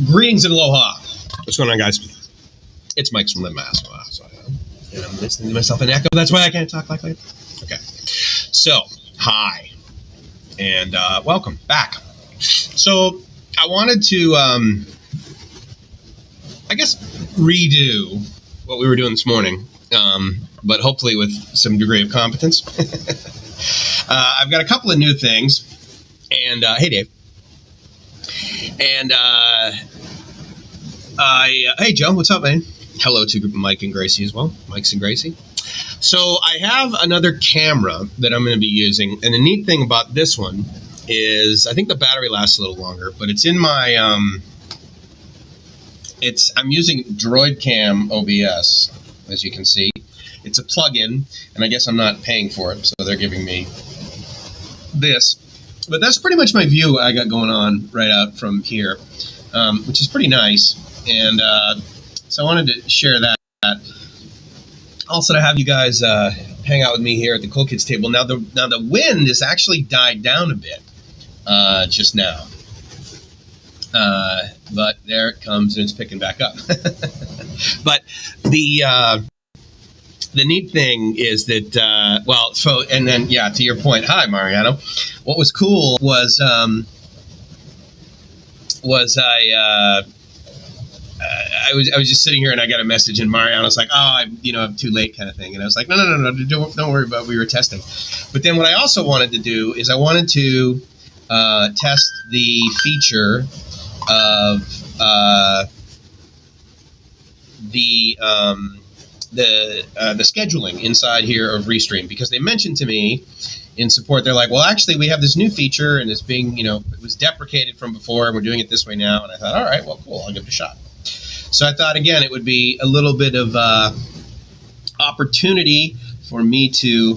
Greetings and aloha. What's going on, guys? It's Mike from Mass. And I'm listening to myself in echo. That's why I can't talk like that. Okay. So, hi. And welcome back. So, I wanted to, redo what we were doing this morning, but hopefully with some degree of competence. I've got a couple of new things. And, hey, Dave. And, hey, Joe, what's up, man? Hello to Mike and Gracie as well. Mike's and Gracie. So I have another camera that I'm going to be using. And the neat thing about this one is I think the battery lasts a little longer, but it's in my, I'm using Droid Cam OBS, as you can see. It's a plug-in, and I guess I'm not paying for it, so they're giving me this. But that's pretty much my view I got going on right out from here, which is pretty nice. And so I wanted to share that. Also to have you guys hang out with me here at the Cool Kids table. Now the wind has actually died down a bit just now. But there it comes and it's picking back up. But the neat thing is that, to your point, hi, Mariano. What was cool was I was just sitting here and I got a message and Mariano's like, I'm too late kind of thing. And I was like, no, don't worry about it. We were testing. But then what I also wanted to do is I wanted to test the feature of the scheduling inside here of Restream, because they mentioned to me in support, they're like, well, actually, we have this new feature and it's being, it was deprecated from before and we're doing it this way now. And I thought, all right, well, cool, I'll give it a shot. So I thought, again, it would be a little bit of opportunity for me to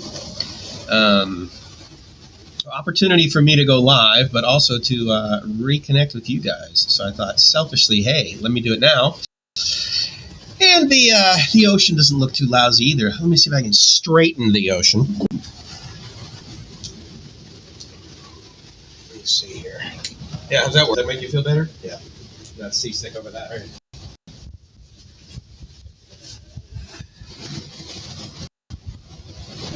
go live, but also to reconnect with you guys. So I thought selfishly, hey, let me do it now. And the ocean doesn't look too lousy either. Let me see if I can straighten the ocean. Let me see here. Yeah, how's that work? Does that make you feel better? Yeah. Not seasick over that, right?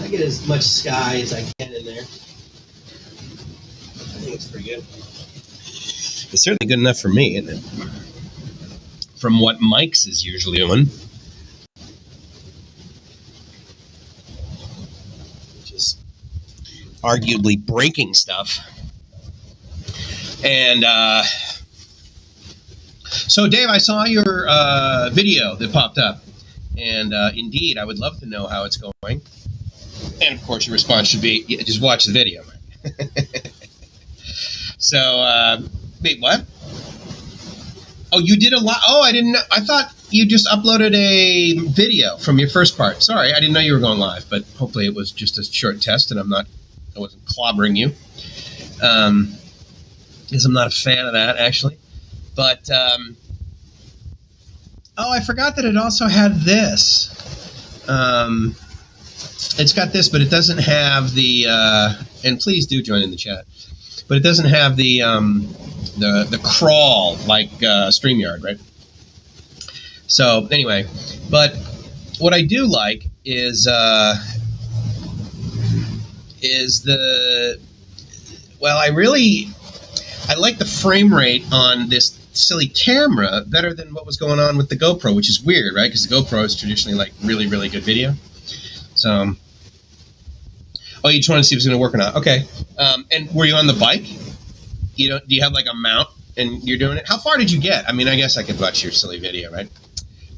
I get as much sky as I can in there. I think it's pretty good. It's certainly good enough for me, isn't it? From what Mike's is usually doing. Which is arguably breaking stuff. And so, Dave, I saw your video that popped up. And indeed, I would love to know how it's going. And, of course, your response should be, yeah, just watch the video. So, wait, what? Oh, you did a lot. Oh, I didn't know. I thought you just uploaded a video from your first part. Sorry, I didn't know you were going live, but hopefully it was just a short test and I wasn't clobbering you. Because I'm not a fan of that, actually. But, I forgot that it also had this. It's got this, but it doesn't have the, and please do join in the chat, but it doesn't have the crawl like StreamYard, right? So anyway, but what I do like is I like the frame rate on this silly camera better than what was going on with the GoPro, which is weird, right? Because the GoPro is traditionally like really, really good video. So, you just want to see if it's going to work or not. Okay. And were you on the bike? Do you have like a mount and you're doing it? How far did you get? I mean, I guess I could watch your silly video, right?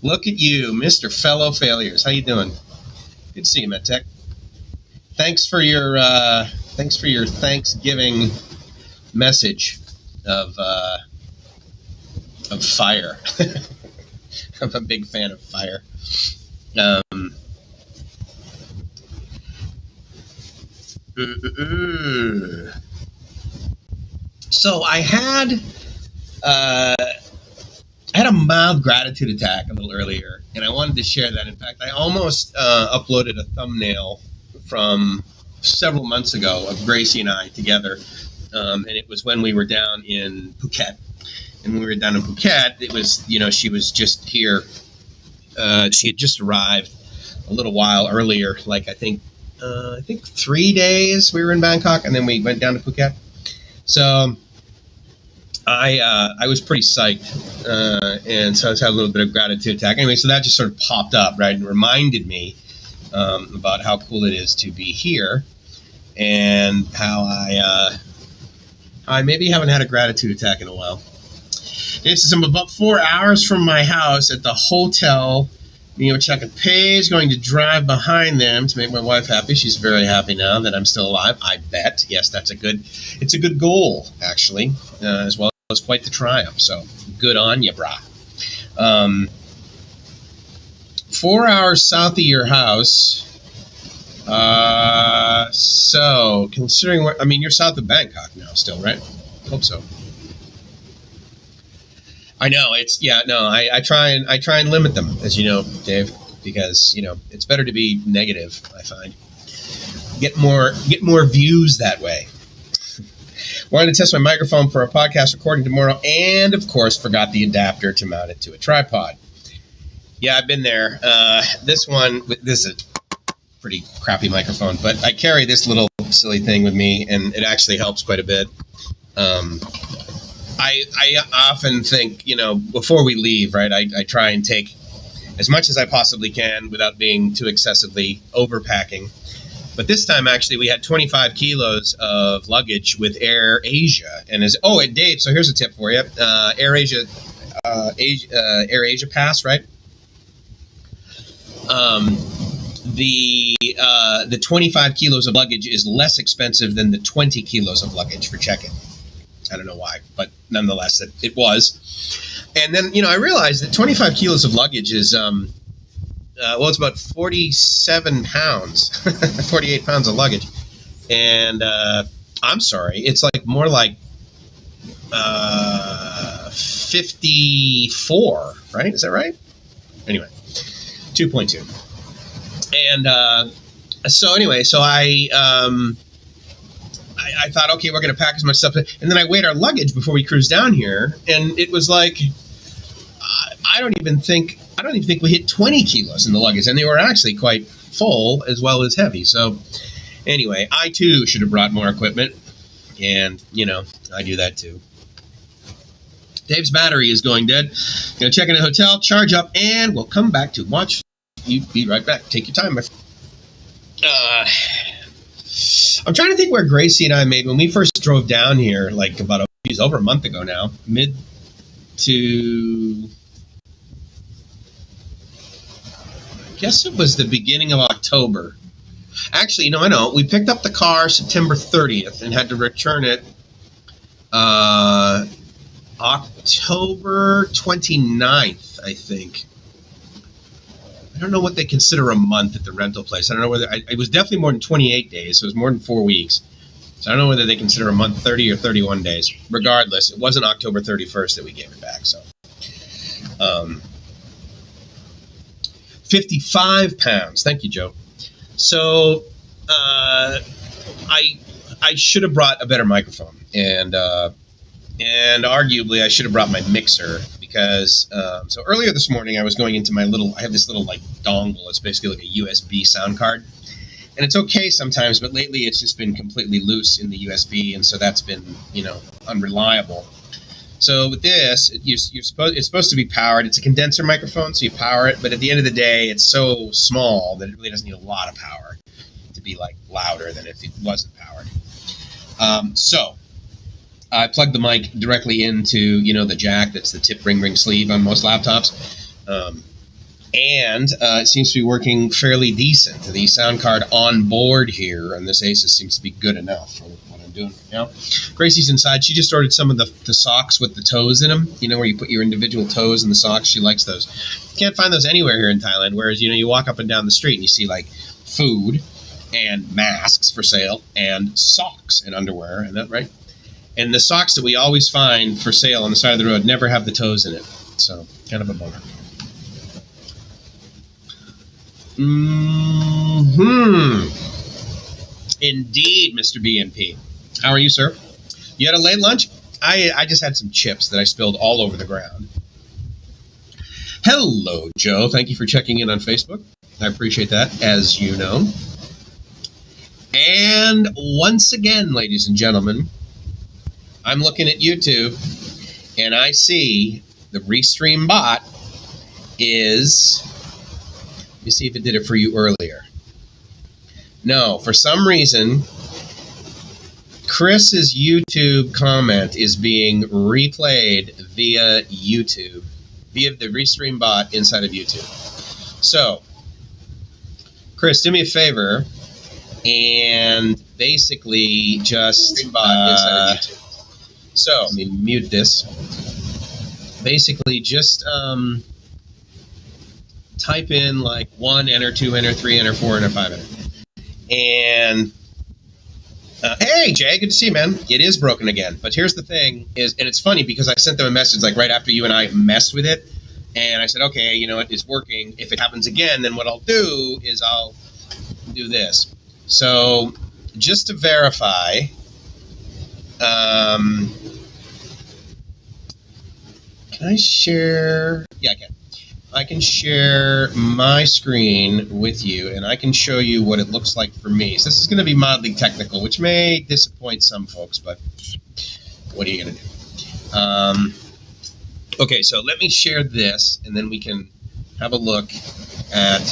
Look at you, Mr. Fellow Failures. How you doing? Good to see you, MedTech. Thanks for your Thanksgiving message of fire. I'm a big fan of fire. So I had a mild gratitude attack a little earlier, and I wanted to share that. In fact, I almost uploaded a thumbnail from several months ago of Gracie and I together, and it was when we were down in Phuket. And when we were down in Phuket, it was, she was just here. She had just arrived a little while earlier, like I think 3 days we were in Bangkok, and then we went down to Phuket. So I was pretty psyched, and so I had a little bit of gratitude attack. Anyway, so that just sort of popped up, right, and reminded me about how cool it is to be here, and how I maybe haven't had a gratitude attack in a while. This is I'm about 4 hours from my house at the hotel. Checking page, going to drive behind them to make my wife happy. She's very happy now that I'm still alive, I bet. Yes, it's a good goal, actually, as well as quite the triumph. So good on you, brah. 4 hours south of your house. So considering you're south of Bangkok now still, right? Hope so. I know I try and limit them, as you know, Dave, because it's better to be negative. I find get more views that way. Wanted to test my microphone for a podcast recording tomorrow, and of course forgot the adapter to mount it to a tripod. Yeah, I've been there. This is a pretty crappy microphone, but I carry this little silly thing with me, and it actually helps quite a bit. I often think, before we leave, right, I try and take as much as I possibly can without being too excessively overpacking. But this time, actually, we had 25 kilos of luggage with Air Asia. And Dave, so here's a tip for you. Air Asia Pass, right? The 25 kilos of luggage is less expensive than the 20 kilos of luggage for check-in. I don't know why, but nonetheless, it was. And then, I realized that 25 kilos of luggage is, it's about 47 pounds, 48 pounds of luggage. And I'm sorry, it's more like 54, right? Is that right? Anyway, 2.2. And so I thought, okay, we're going to pack as much stuff. And then I weighed our luggage before we cruised down here, and it was like, I don't even think we hit 20 kilos in the luggage, and they were actually quite full as well as heavy. So anyway, I too should have brought more equipment, and I do that too. Dave's battery is going dead. Gonna check in a hotel, charge up, and we'll come back to watch. You be right back. Take your time, my friend. I'm trying to think where Gracie and I made when we first drove down here, like over a month ago now, I guess it was the beginning of October. Actually, I know. We picked up the car September 30th and had to return it October 29th, I think. I don't know what they consider a month at the rental place. I don't know whether it was definitely more than 28 days. So it was more than 4 weeks. So I don't know whether they consider a month 30 or 31 days. Regardless, it wasn't October 31st that we gave it back. So 55 pounds. Thank you, Joe. So I should have brought a better microphone, and arguably I should have brought my mixer. Because so earlier this morning I was going into I have this little dongle. It's basically like a USB sound card, and it's okay sometimes, but lately it's just been completely loose in the USB, and so that's been unreliable. So with this, it's supposed to be powered. It's a condenser microphone, so you power it, but at the end of the day, it's so small that it really doesn't need a lot of power to be louder than if it wasn't powered. So I plugged the mic directly into, the jack that's the tip ring sleeve on most laptops. And it seems to be working fairly decent. The sound card on board here on this Asus seems to be good enough for what I'm doing right now. Gracie's inside. She just ordered some of the socks with the toes in them, where you put your individual toes in the socks. She likes those. Can't find those anywhere here in Thailand, whereas, you walk up and down the street and you see, food and masks for sale and socks and underwear, and that, right? And the socks that we always find for sale on the side of the road never have the toes in it. So, kind of a bummer. Indeed, Mr. BNP. How are you, sir? You had a late lunch? I just had some chips that I spilled all over the ground. Hello, Joe. Thank you for checking in on Facebook. I appreciate that, as you know. And once again, ladies and gentlemen, I'm looking at YouTube, and I see the Restream bot is... Let me see if it did it for you earlier. No, for some reason, Chris's YouTube comment is being replayed via YouTube, via the Restream bot inside of YouTube. So, Chris, do me a favor and basically just inside of YouTube. So, let me mute this. Basically, just type in like 1, enter, 2, enter, 3, enter, 4, enter, 5, enter. And hey, Jay, good to see you, man. It is broken again. But here's the thing is, and it's funny because I sent them a message like right after you and I messed with it. And I said, okay, you know what, it's working. If it happens again, then what I'll do is I'll do this. So just to verify, can I share? Yeah, I can. I can share my screen with you, and I can show you what it looks like for me. So this is going to be mildly technical, which may disappoint some folks, but what are you going to do? Okay, so let me share this, and then we can have a look at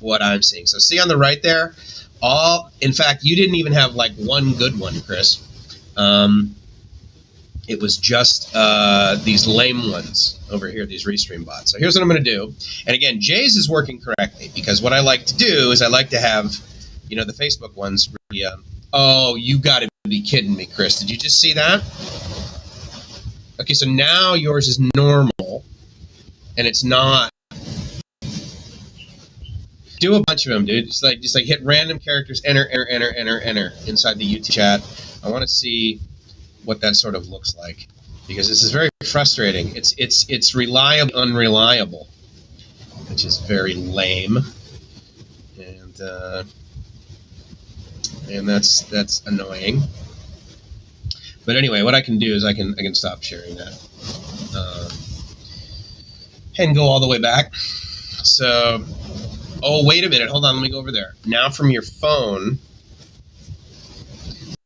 what I'm seeing. So see on the right there, in fact, you didn't even have like one good one, Chris. It was just these lame ones over here, these Restream bots. So here's what I'm going to do. And again, Jay's is working correctly because what I like to do is I like to have, you know, the Facebook ones really, oh, you got to be kidding me, Chris. Did you just see that? Okay, so now yours is normal, and it's not. Do a bunch of them, dude. Just like hit random characters, enter inside the YouTube chat. I want to see what that sort of looks like, because this is very frustrating. It's reliable, unreliable, which is very lame, and that's annoying. But anyway, what I can do is I can stop sharing that and go all the way back. So, oh, wait a minute, hold on, let me go over there. Now from your phone.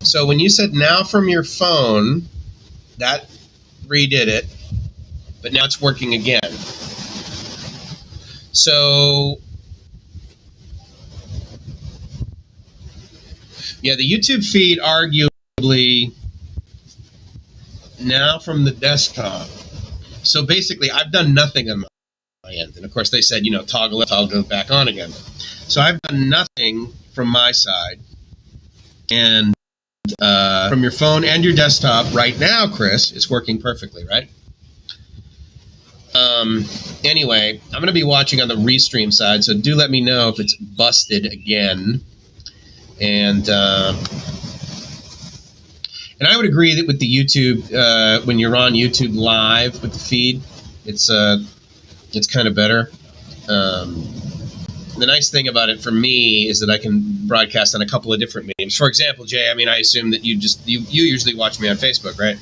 So when you said now from your phone, that redid it, but now it's working again. So, yeah, the YouTube feed arguably now from the desktop. So basically, I've done nothing on my end. And of course, they said, you know, toggle it back on again. So I've done nothing from my side. And from your phone and your desktop right now, Chris, it's working perfectly, right? Anyway, I'm going to be watching on the Restream side, so do let me know if it's busted again. And I would agree that with the YouTube, when you're on YouTube live with the feed, it's kind of better. The nice thing about it for me is that I can broadcast on a couple of different mediums. For example, Jay, I mean, I assume that you usually watch me on Facebook, right?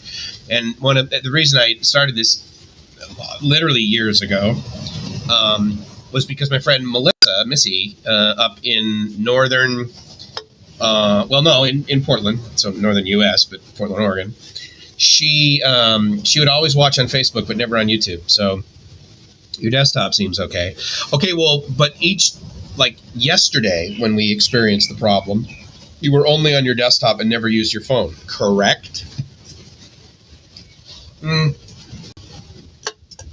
And one of the reason I started this literally years ago was because my friend Missy, up in northern, in Portland, so northern U.S., but Portland, Oregon, she would always watch on Facebook, but never on YouTube. So your desktop seems okay. Okay, well, but like yesterday when we experienced the problem, you were only on your desktop and never used your phone, correct?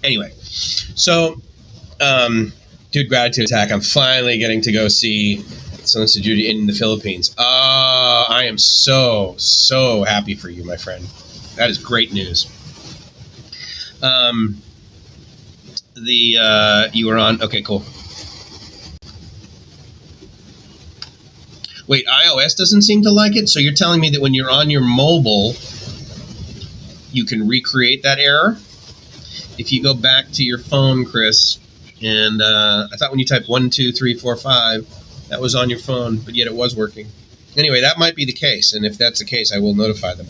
Anyway, so, dude, gratitude attack. I'm finally getting to go see Sunset Judy in the Philippines. I am so happy for you, my friend. That is great news. You were on, okay, cool. Wait, iOS doesn't seem to like it? So you're telling me that when you're on your mobile, you can recreate that error? If you go back to your phone, Chris, and I thought when you typed 1, 2, 3, 4, 5, that was on your phone, but yet it was working. Anyway, that might be the case, and if that's the case, I will notify them.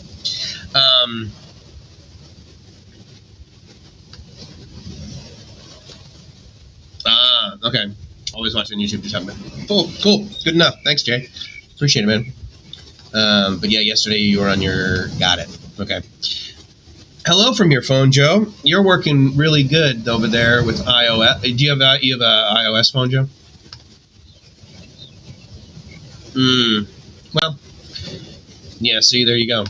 Okay. Always watching YouTube to talk about. Cool. Good enough. Thanks, Jay. Appreciate it, man. But yeah, yesterday you were on your. Got it. Okay. Hello from your phone, Joe. You're working really good over there with iOS. Do you have a iOS phone, Joe? Well, yeah. See, there you go.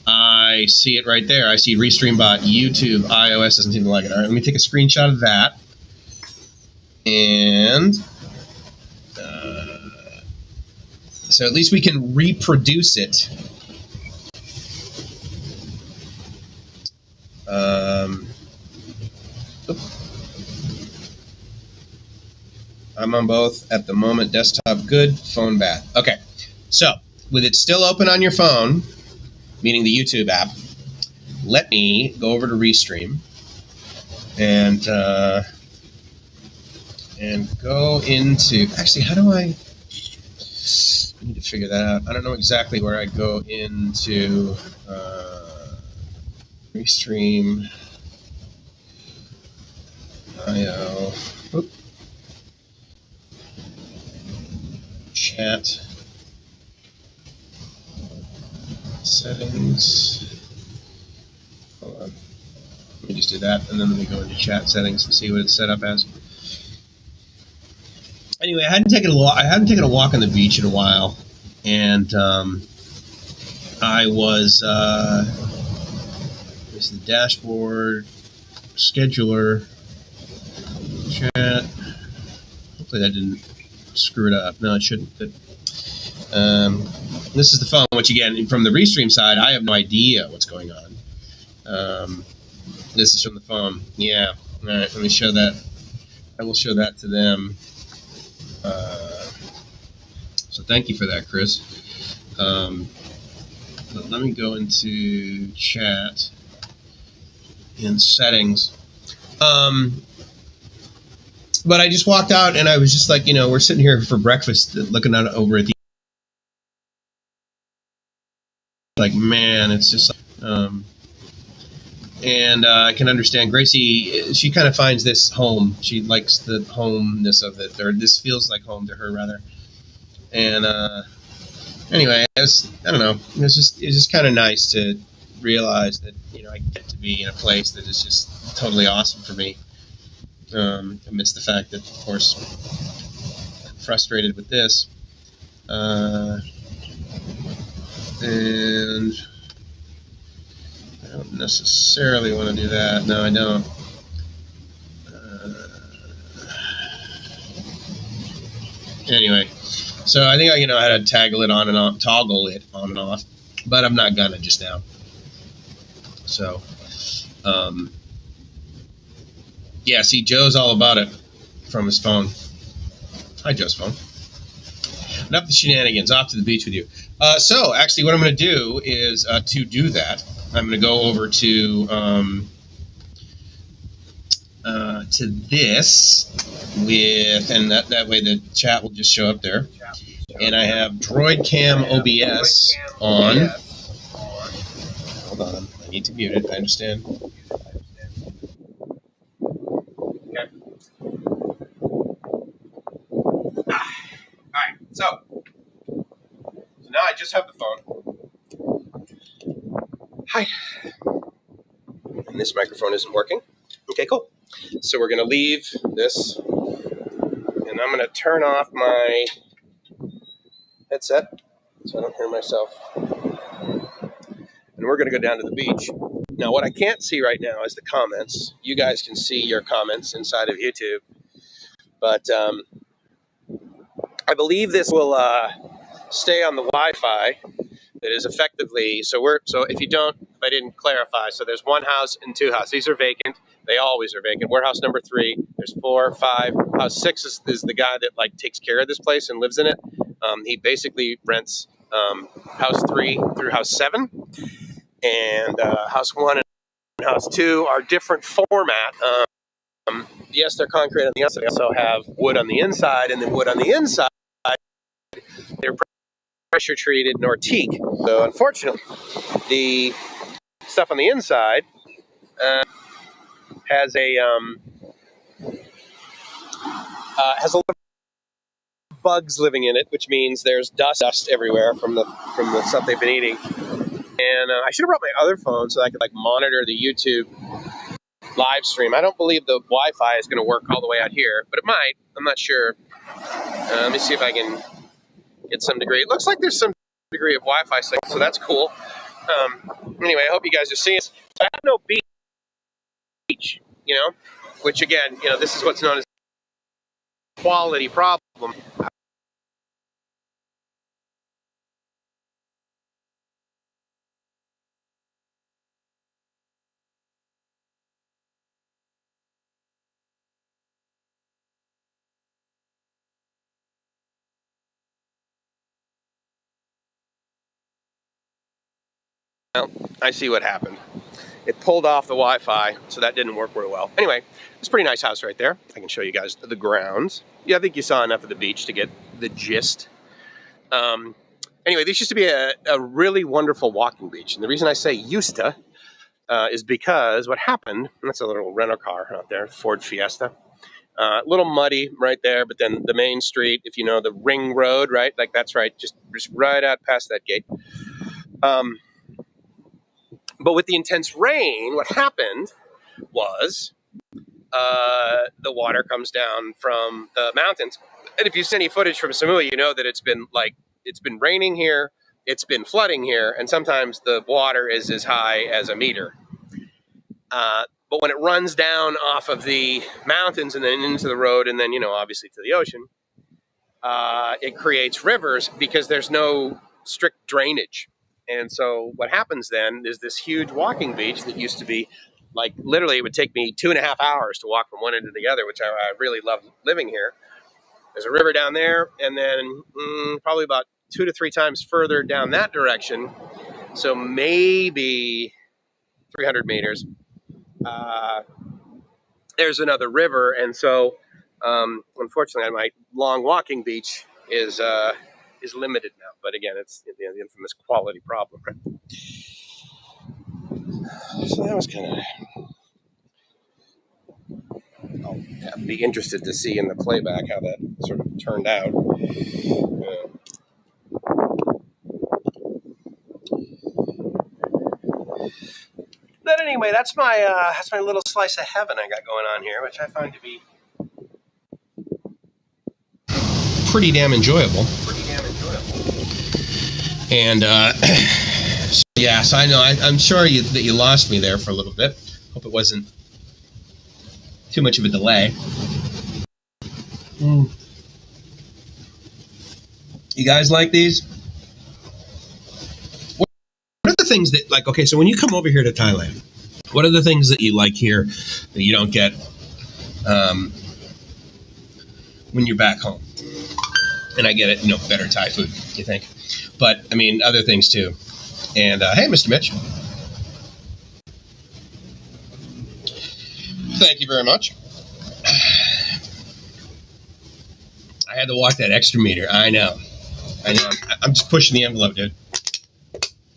I see it right there. I see ReStreamBot, YouTube, iOS doesn't seem to like it. All right, let me take a screenshot of that. And so at least we can reproduce it. I'm on both at the moment. Desktop good, phone bad. Okay, so with it still open on your phone, meaning the YouTube app, let me go over to Restream and go into. Actually, how do I need to figure that out. I don't know exactly where I go into Restream. IO. Oop. Chat. Settings. Hold on. Let me just do that, and then let me go into chat settings and see what it's set up as. Anyway, I hadn't taken a walk on the beach in a while, and I was there's the dashboard, scheduler, chat. Hopefully that didn't screw it up. No, it shouldn't. But, this is the phone, which again, from the Restream side, I have no idea what's going on. This is from the phone. Yeah. All right, let me show that. I will show that to them. So thank you for that, Chris. But let me go into chat in settings. But I just walked out and I was just like, we're sitting here for breakfast looking out over at the like, man, it's just and I can understand Gracie. She kind of finds this home. She likes the homeness of it, or this feels like home to her rather. And anyway, I don't know. It's just kind of nice to realize that I get to be in a place that is just totally awesome for me. Amidst the fact that, of course, I'm frustrated with this, and I don't necessarily want to do that. No, I don't. Anyway, so I think I know how to toggle it on and off, but I'm not gonna just now. So, yeah. See, Joe's all about it from his phone. Hi, Joe's phone. Enough the shenanigans. Off to the beach with you. So, actually, what I'm going to do is to do that, I'm going to go over to this with, and that way the chat will just show up there. And I have Droid Cam OBS on. Hold on, I need to mute it. I understand. Okay. All right. So now I just have the phone. Hi. And this microphone isn't working. Okay, cool. So we're going to leave this, and I'm going to turn off my headset so I don't hear myself. And we're going to go down to the beach. Now, what I can't see right now is the comments. You guys can see your comments inside of YouTube. But I believe this will stay on the Wi-Fi. That is effectively, so if I didn't clarify, so there's one house and two houses. These are vacant. They always are vacant. Warehouse number 3, there's 4, 5. House 6 is the guy that takes care of this place and lives in it. He basically rents house 3 through house 7. And house 1 and house 2 are different format. Yes, they're concrete on the outside. They also have wood on the inside, and then wood on the inside. They're pressure treated nor teak. So unfortunately, the stuff on the inside has a lot of bugs living in it, which means there's dust everywhere from the stuff they've been eating. And I should have brought my other phone so I could like monitor the YouTube live stream. I don't believe the Wi-Fi is going to work all the way out here, but it might. I'm not sure. Let me see if I can get some degree. It looks like there's some degree of Wi-Fi signal, so that's cool. Anyway, I hope you guys are seeing this. I have no beach, you know, which again, you know, this is what's known as quality problem. Well, I see what happened. It pulled off the Wi-Fi, so that didn't work very well. Anyway, it's a pretty nice house right there. I can show you guys the grounds. Yeah, I think you saw enough of the beach to get the gist. Anyway, this used to be a really wonderful walking beach. And the reason I say used to is because what happened, that's a little rental car out there, Ford Fiesta. A little muddy right there, but then the main street, if you know the ring road, right? Like that's right, just right out past that gate. But with the intense rain, what happened was the water comes down from the mountains. And if you see any footage from Samui, you know that it's been raining here, it's been flooding here, and sometimes the water is as high as a meter. But when it runs down off of the mountains and then into the road and then, you know, obviously to the ocean, it creates rivers because there's no strict drainage. And so what happens then is this huge walking beach that used to be like literally it would take me 2.5 hours to walk from one end to the other, which I really love living here. There's a river down there, and then probably about 2 to 3 times further down that direction, so maybe 300 meters, there's another river. And so unfortunately my long walking beach is limited now. But again, it's the infamous quality problem, right? So that was kind of... I'll be interested to see in the playback how that sort of turned out. But anyway, that's my little slice of heaven I got going on here, which I find to be pretty damn enjoyable. And so yeah, so I know I'm sorry that you lost me there for a little bit. Hope it wasn't too much of a delay. You guys like these? What are the things that, like, okay, so when you come over here to Thailand, what are the things that you like here that you don't get when you're back home? And I get it, you know, better Thai food, you think? But, I mean, other things too. And, hey, Mr. Mitch. Thank you very much. I had to walk that extra meter. I know. I'm just pushing the envelope, dude.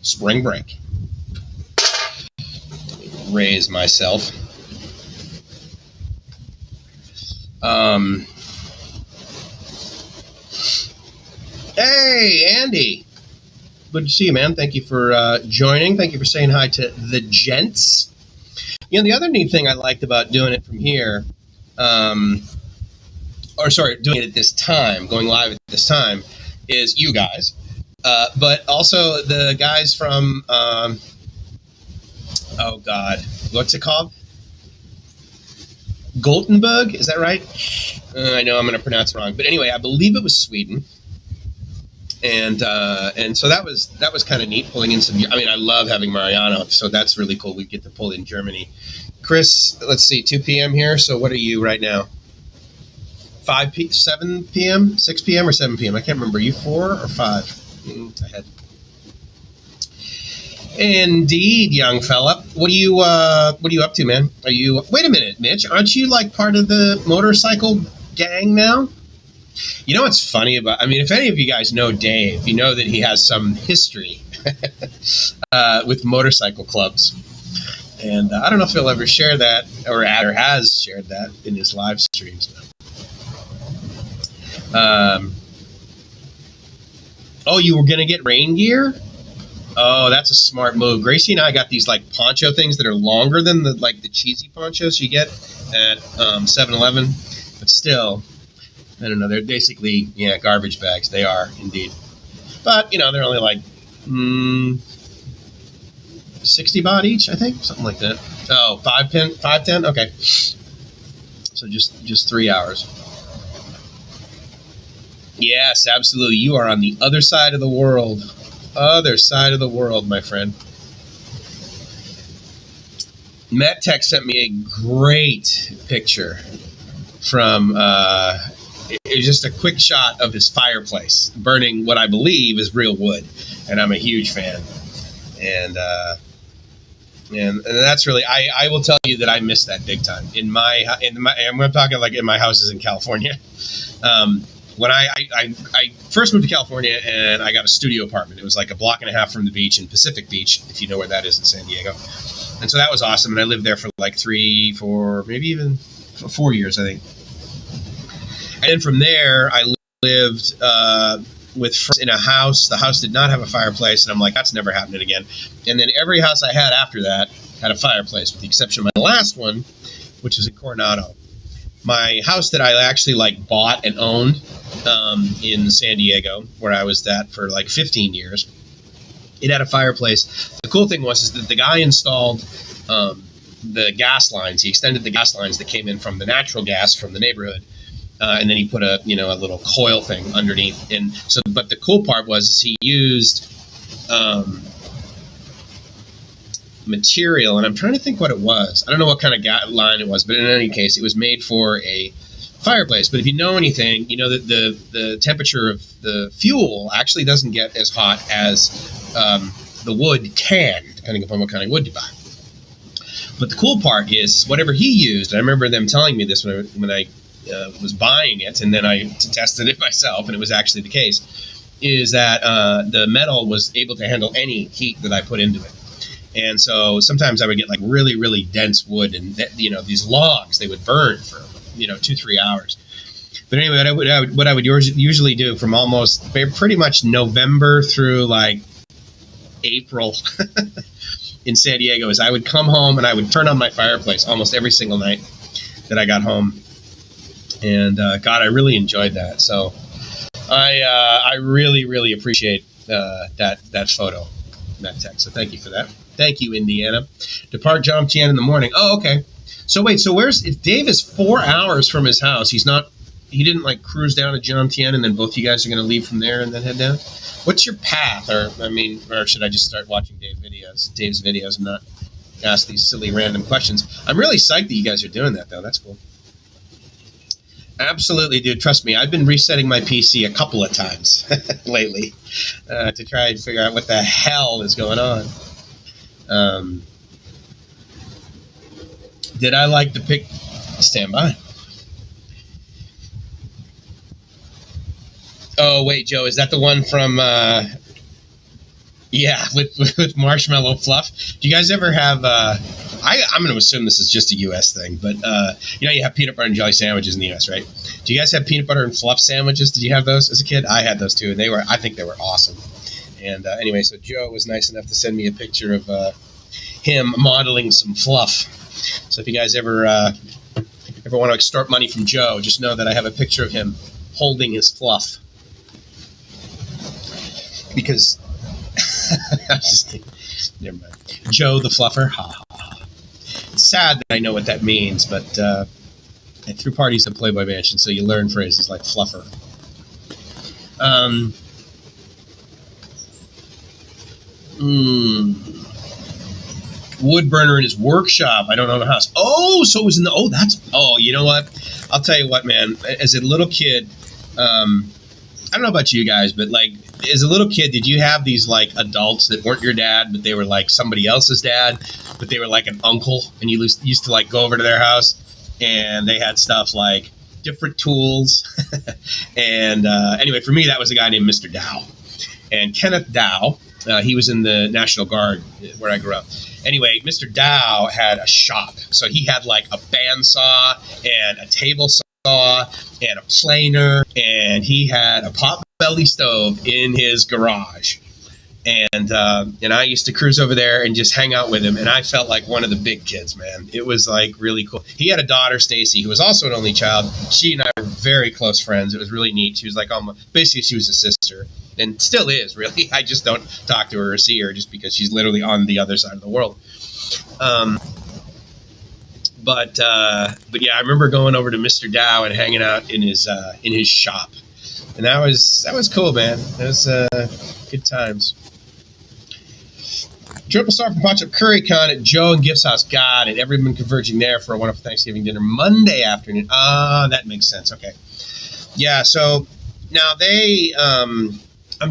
Spring break. Raise myself. Hey, Andy. Good to see you, man. Thank you for joining. Thank you for saying hi to the gents. You know, the other neat thing I liked about doing it from here, doing it at this time, going live at this time, is you guys, but also the guys from, oh God, what's it called? Gothenburg, is that right? I know I'm going to pronounce it wrong, but anyway, I believe it was Sweden. And so that was kind of neat, pulling in some. I mean, I love having Mariano, so that's really cool. We get to pull in Germany. Chris, let's see, 2 p.m. here. So what are you right now? 7 p.m., 6 p.m. or 7 p.m. I can't remember. Are you 4 or 5? Ahead. Indeed, young fella. What are you up to, man? Are you? Wait a minute, Mitch. Aren't you like part of the motorcycle gang now? You know what's funny about? I mean, if any of you guys know Dave, you know that he has some history with motorcycle clubs, and I don't know if he'll ever share that or has shared that in his live streams. Oh, you were gonna get rain gear? Oh, that's a smart move. Gracie and I got these like poncho things that are longer than the cheesy ponchos you get at 7-Eleven, but still, I don't know. They're basically garbage bags. They are indeed, but they're only like 60 baht each, I think, something like that. Oh, 5.10. Okay, so just 3 hours. Yes, absolutely. You are on the other side of the world. Other side of the world, my friend. Matt Tech sent me a great picture from it was just a quick shot of his fireplace burning what I believe is real wood, and I'm a huge fan. And that's really I will tell you that I miss that big time. I'm talking like in my houses in California. When I first moved to California and I got a studio apartment, it was like a block and a half from the beach in Pacific Beach, if you know where that is in San Diego. And so that was awesome. And I lived there for like 3, 4, maybe even 4 years, I think. And then from there, I lived with friends in a house. The house did not have a fireplace. And I'm like, that's never happening again. And then every house I had after that had a fireplace, with the exception of my last one, which was in Coronado. My house that I actually bought and owned in San Diego, where I was at for 15 years, it had a fireplace. The cool thing was that the guy installed the gas lines. He extended the gas lines that came in from the natural gas from the neighborhood, and then he put a little coil thing underneath. And so, but the cool part was he used material, and I'm trying to think what it was. I don't know what kind of line it was, but in any case, it was made for a fireplace. But if you know anything, you know that the temperature of the fuel actually doesn't get as hot as the wood can, depending upon what kind of wood you buy. But the cool part is whatever he used. I remember them telling me this when I was buying it, and then I tested it myself, and it was actually the case. Is that the metal was able to handle any heat that I put into it. And so sometimes I would get really, really dense wood, and these logs, they would burn for 2-3 hours. But anyway, what I would usually do from almost pretty much November through April in San Diego is I would come home and I would turn on my fireplace almost every single night that I got home. And God, I really enjoyed that. So I really, really appreciate that photo, that text. So thank you for that. Thank you, Indiana. Depart Jomtien in the morning. Oh, okay. So wait, so if Dave is 4 hours from his house, he didn't cruise down to Jomtien and then both you guys are going to leave from there and then head down? What's your path? Or should I just start watching Dave's videos and not ask these silly random questions? I'm really psyched that you guys are doing that, though. That's cool. Absolutely, dude. Trust me, I've been resetting my PC a couple of times lately to try and figure out what the hell is going on. Did I like the pic? Stand by. Oh, wait, Joe, is that the one from, with marshmallow fluff? Do you guys ever have, I'm going to assume this is just a U.S. thing, but, you have peanut butter and jelly sandwiches in the U.S., right? Do you guys have peanut butter and fluff sandwiches? Did you have those as a kid? I had those too, and I think they were awesome. And anyway, so Joe was nice enough to send me a picture of him modeling some fluff. So if you guys ever want to extort money from Joe, just know that I have a picture of him holding his fluff. Because I'm just kidding. Never mind. Joe the Fluffer. Ha ha ha. It's sad that I know what that means, but I threw parties at Playboy Mansion, so you learn phrases like fluffer. Wood burner in his workshop. I don't own a house. Oh, so it was in the. You know what? I'll tell you what, man. As a little kid, I don't know about you guys, but as a little kid, did you have these adults that weren't your dad, but they were somebody else's dad, but they were an uncle, and you used to go over to their house, and they had stuff different tools. And anyway, for me, that was a guy named Mr. Dow. And Kenneth Dow, he was in the National Guard where I grew up. Anyway, Mr. Dow had a shop. So he had like a bandsaw and a table saw and a planer, and he had a pot-belly stove in his garage. And I used to cruise over there and just hang out with him, and I felt like one of the big kids, man. It was like really cool. He had a daughter, Stacy, who was also an only child. She and I were very close friends. It was really neat. She was like basically she was a sister, and still is, really. I just don't talk to her or see her just because she's literally on the other side of the world. But yeah, I remember going over to Mr. Dow and hanging out in his shop, and that was cool, man. That was good times. Triple star from Potchup Curry Con at Joe and Gift's house. Got it. Everyone converging there for a wonderful Thanksgiving dinner Monday afternoon. That makes sense. Okay. Yeah, so now they, I'm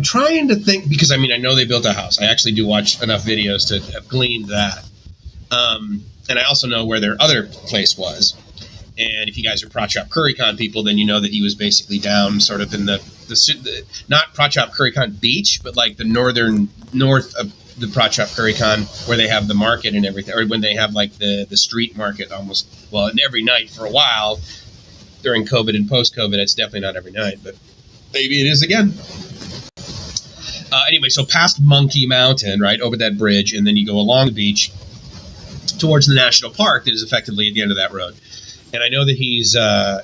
trying to think, because I know they built a house. I actually do watch enough videos to have gleaned that. And I also know where their other place was. And if you guys are Potchup Curry Con people, then you know that he was basically down sort of in the not Potchup Curry Con Beach, but like the north of the Potchup Curry Con, where they have the market and everything, or when they have like the street market almost, well, every night for a while during COVID and post-COVID. It's definitely not every night, but maybe it is again. Anyway, so past Monkey Mountain, right, over that bridge, and then you go along the beach towards the national park that is effectively at the end of that road. And I know that he's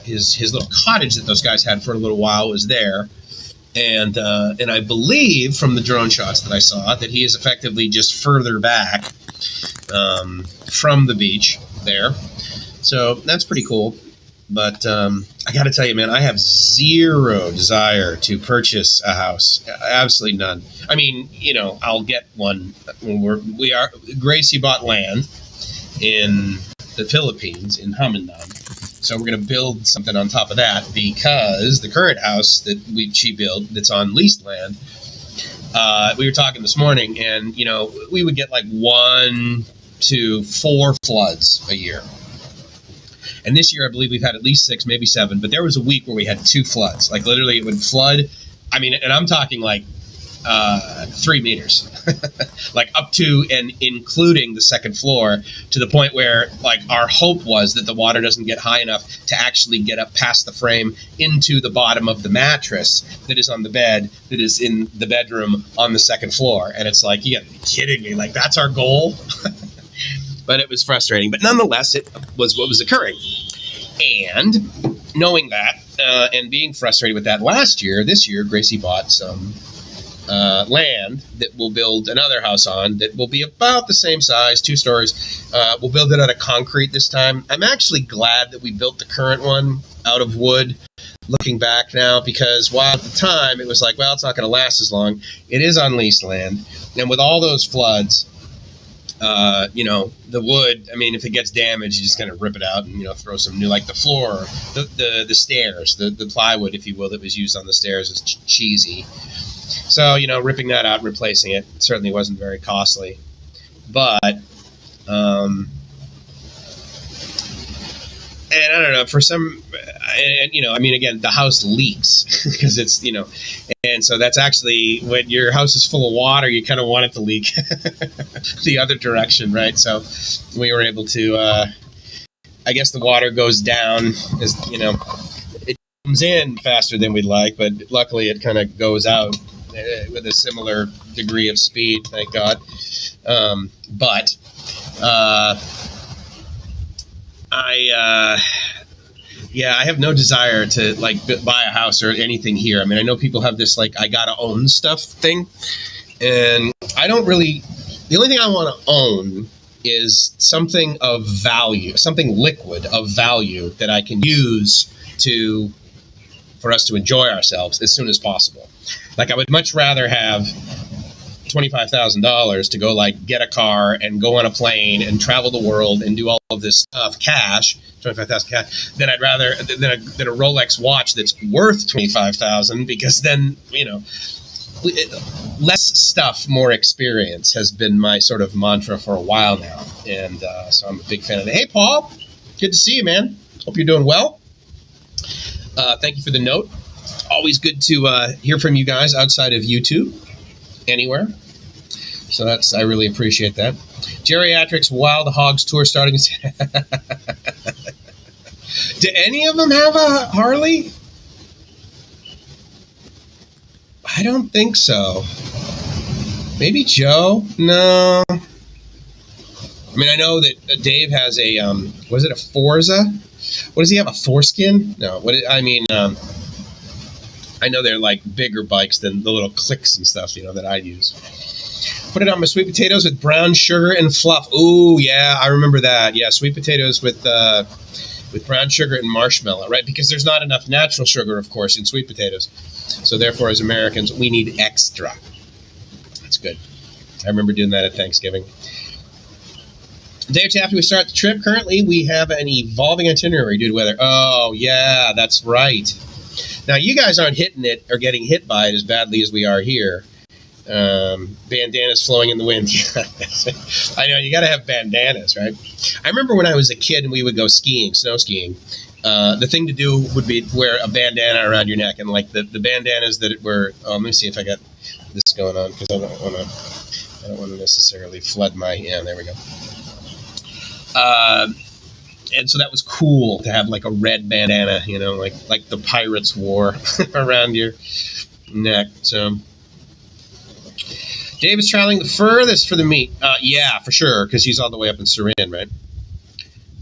his little cottage that those guys had for a little while was there. And I believe from the drone shots that I saw that he is effectively just further back from the beach there. So that's pretty cool. But I got to tell you, man, I have zero desire to purchase a house. Absolutely none. I mean, I'll get one when Gracie bought land in the Philippines, in Hamandan. So we're going to build something on top of that, because the current house that she built that's on leased land, we were talking this morning, and, we would get like 1 to 4 floods a year. And this year, I believe we've had at least 6, maybe 7, but there was a week where we had 2 floods. Like literally it would flood. And I'm talking like 3 meters, like up to and including the second floor, to the point where like our hope was that the water doesn't get high enough to actually get up past the frame into the bottom of the mattress that is on the bed that is in the bedroom on the second floor. And it's like, you gotta be kidding me. Like, that's our goal. But it was frustrating. But nonetheless, it was what was occurring. And knowing that and being frustrated with that this year, Gracie bought some land that we'll build another house on that will be about the same size, 2 stories. We'll build it out of concrete this time. I'm actually glad that we built the current one out of wood, looking back now, because while at the time it was like, well, it's not going to last as long, it is on leased land. And with all those floods, the wood, if it gets damaged, you just kind of rip it out and, throw some new, like the floor, the stairs, the plywood, if you will, that was used on the stairs is cheesy. So, ripping that out, replacing it certainly wasn't very costly. But, and I don't know, for some, again, the house leaks because it's, and so that's actually, when your house is full of water, you kind of want it to leak the other direction, right? So we were able to, I guess the water goes down, as, it comes in faster than we'd like, but luckily it kind of goes out with a similar degree of speed, thank God. I have no desire to buy a house or anything here. I know people have this I gotta own stuff thing, and I don't really. The only thing I want to own is something of value, something liquid of value that I can use for us to enjoy ourselves as soon as possible. I would much rather have $25,000 to go get a car and go on a plane and travel the world and do all of this stuff cash, 25,000 cash, than I'd rather than a Rolex watch that's worth 25,000, because then less stuff, more experience has been my sort of mantra for a while now, and so I'm a big fan of it. Hey, Paul, good to see you, man. Hope you're doing well. Thank you for the note. Always good to hear from you guys outside of YouTube, anywhere. So I really appreciate that. Geriatrics Wild Hogs Tour starting. Do any of them have a Harley? I don't think so. Maybe Joe? No. I mean, I know that Dave has a, was it a Forza? What does he have, a foreskin? No, I know they're like bigger bikes than the little clicks and stuff, that I'd use. Put it on my sweet potatoes with brown sugar and fluff. Ooh, yeah, I remember that. Yeah, sweet potatoes with brown sugar and marshmallow, right? Because there's not enough natural sugar, of course, in sweet potatoes. So therefore, as Americans, we need extra. That's good. I remember doing that at Thanksgiving. A day or two after we start the trip, currently we have an evolving itinerary due to weather. Oh, yeah, that's right. Now, you guys aren't hitting it or getting hit by it as badly as we are here. Bandanas flowing in the wind. I know, you got to have bandanas, right? I remember when I was a kid and we would go skiing, snow skiing. The thing to do would be to wear a bandana around your neck. And like the bandanas that were, let me see if I got this going on, because I don't want to necessarily flood my, yeah, there we go. And so that was cool to have like a red bandana, like the pirates wore around your neck. So Dave is traveling the furthest for the meet. Yeah, for sure, because he's all the way up in Surin, right?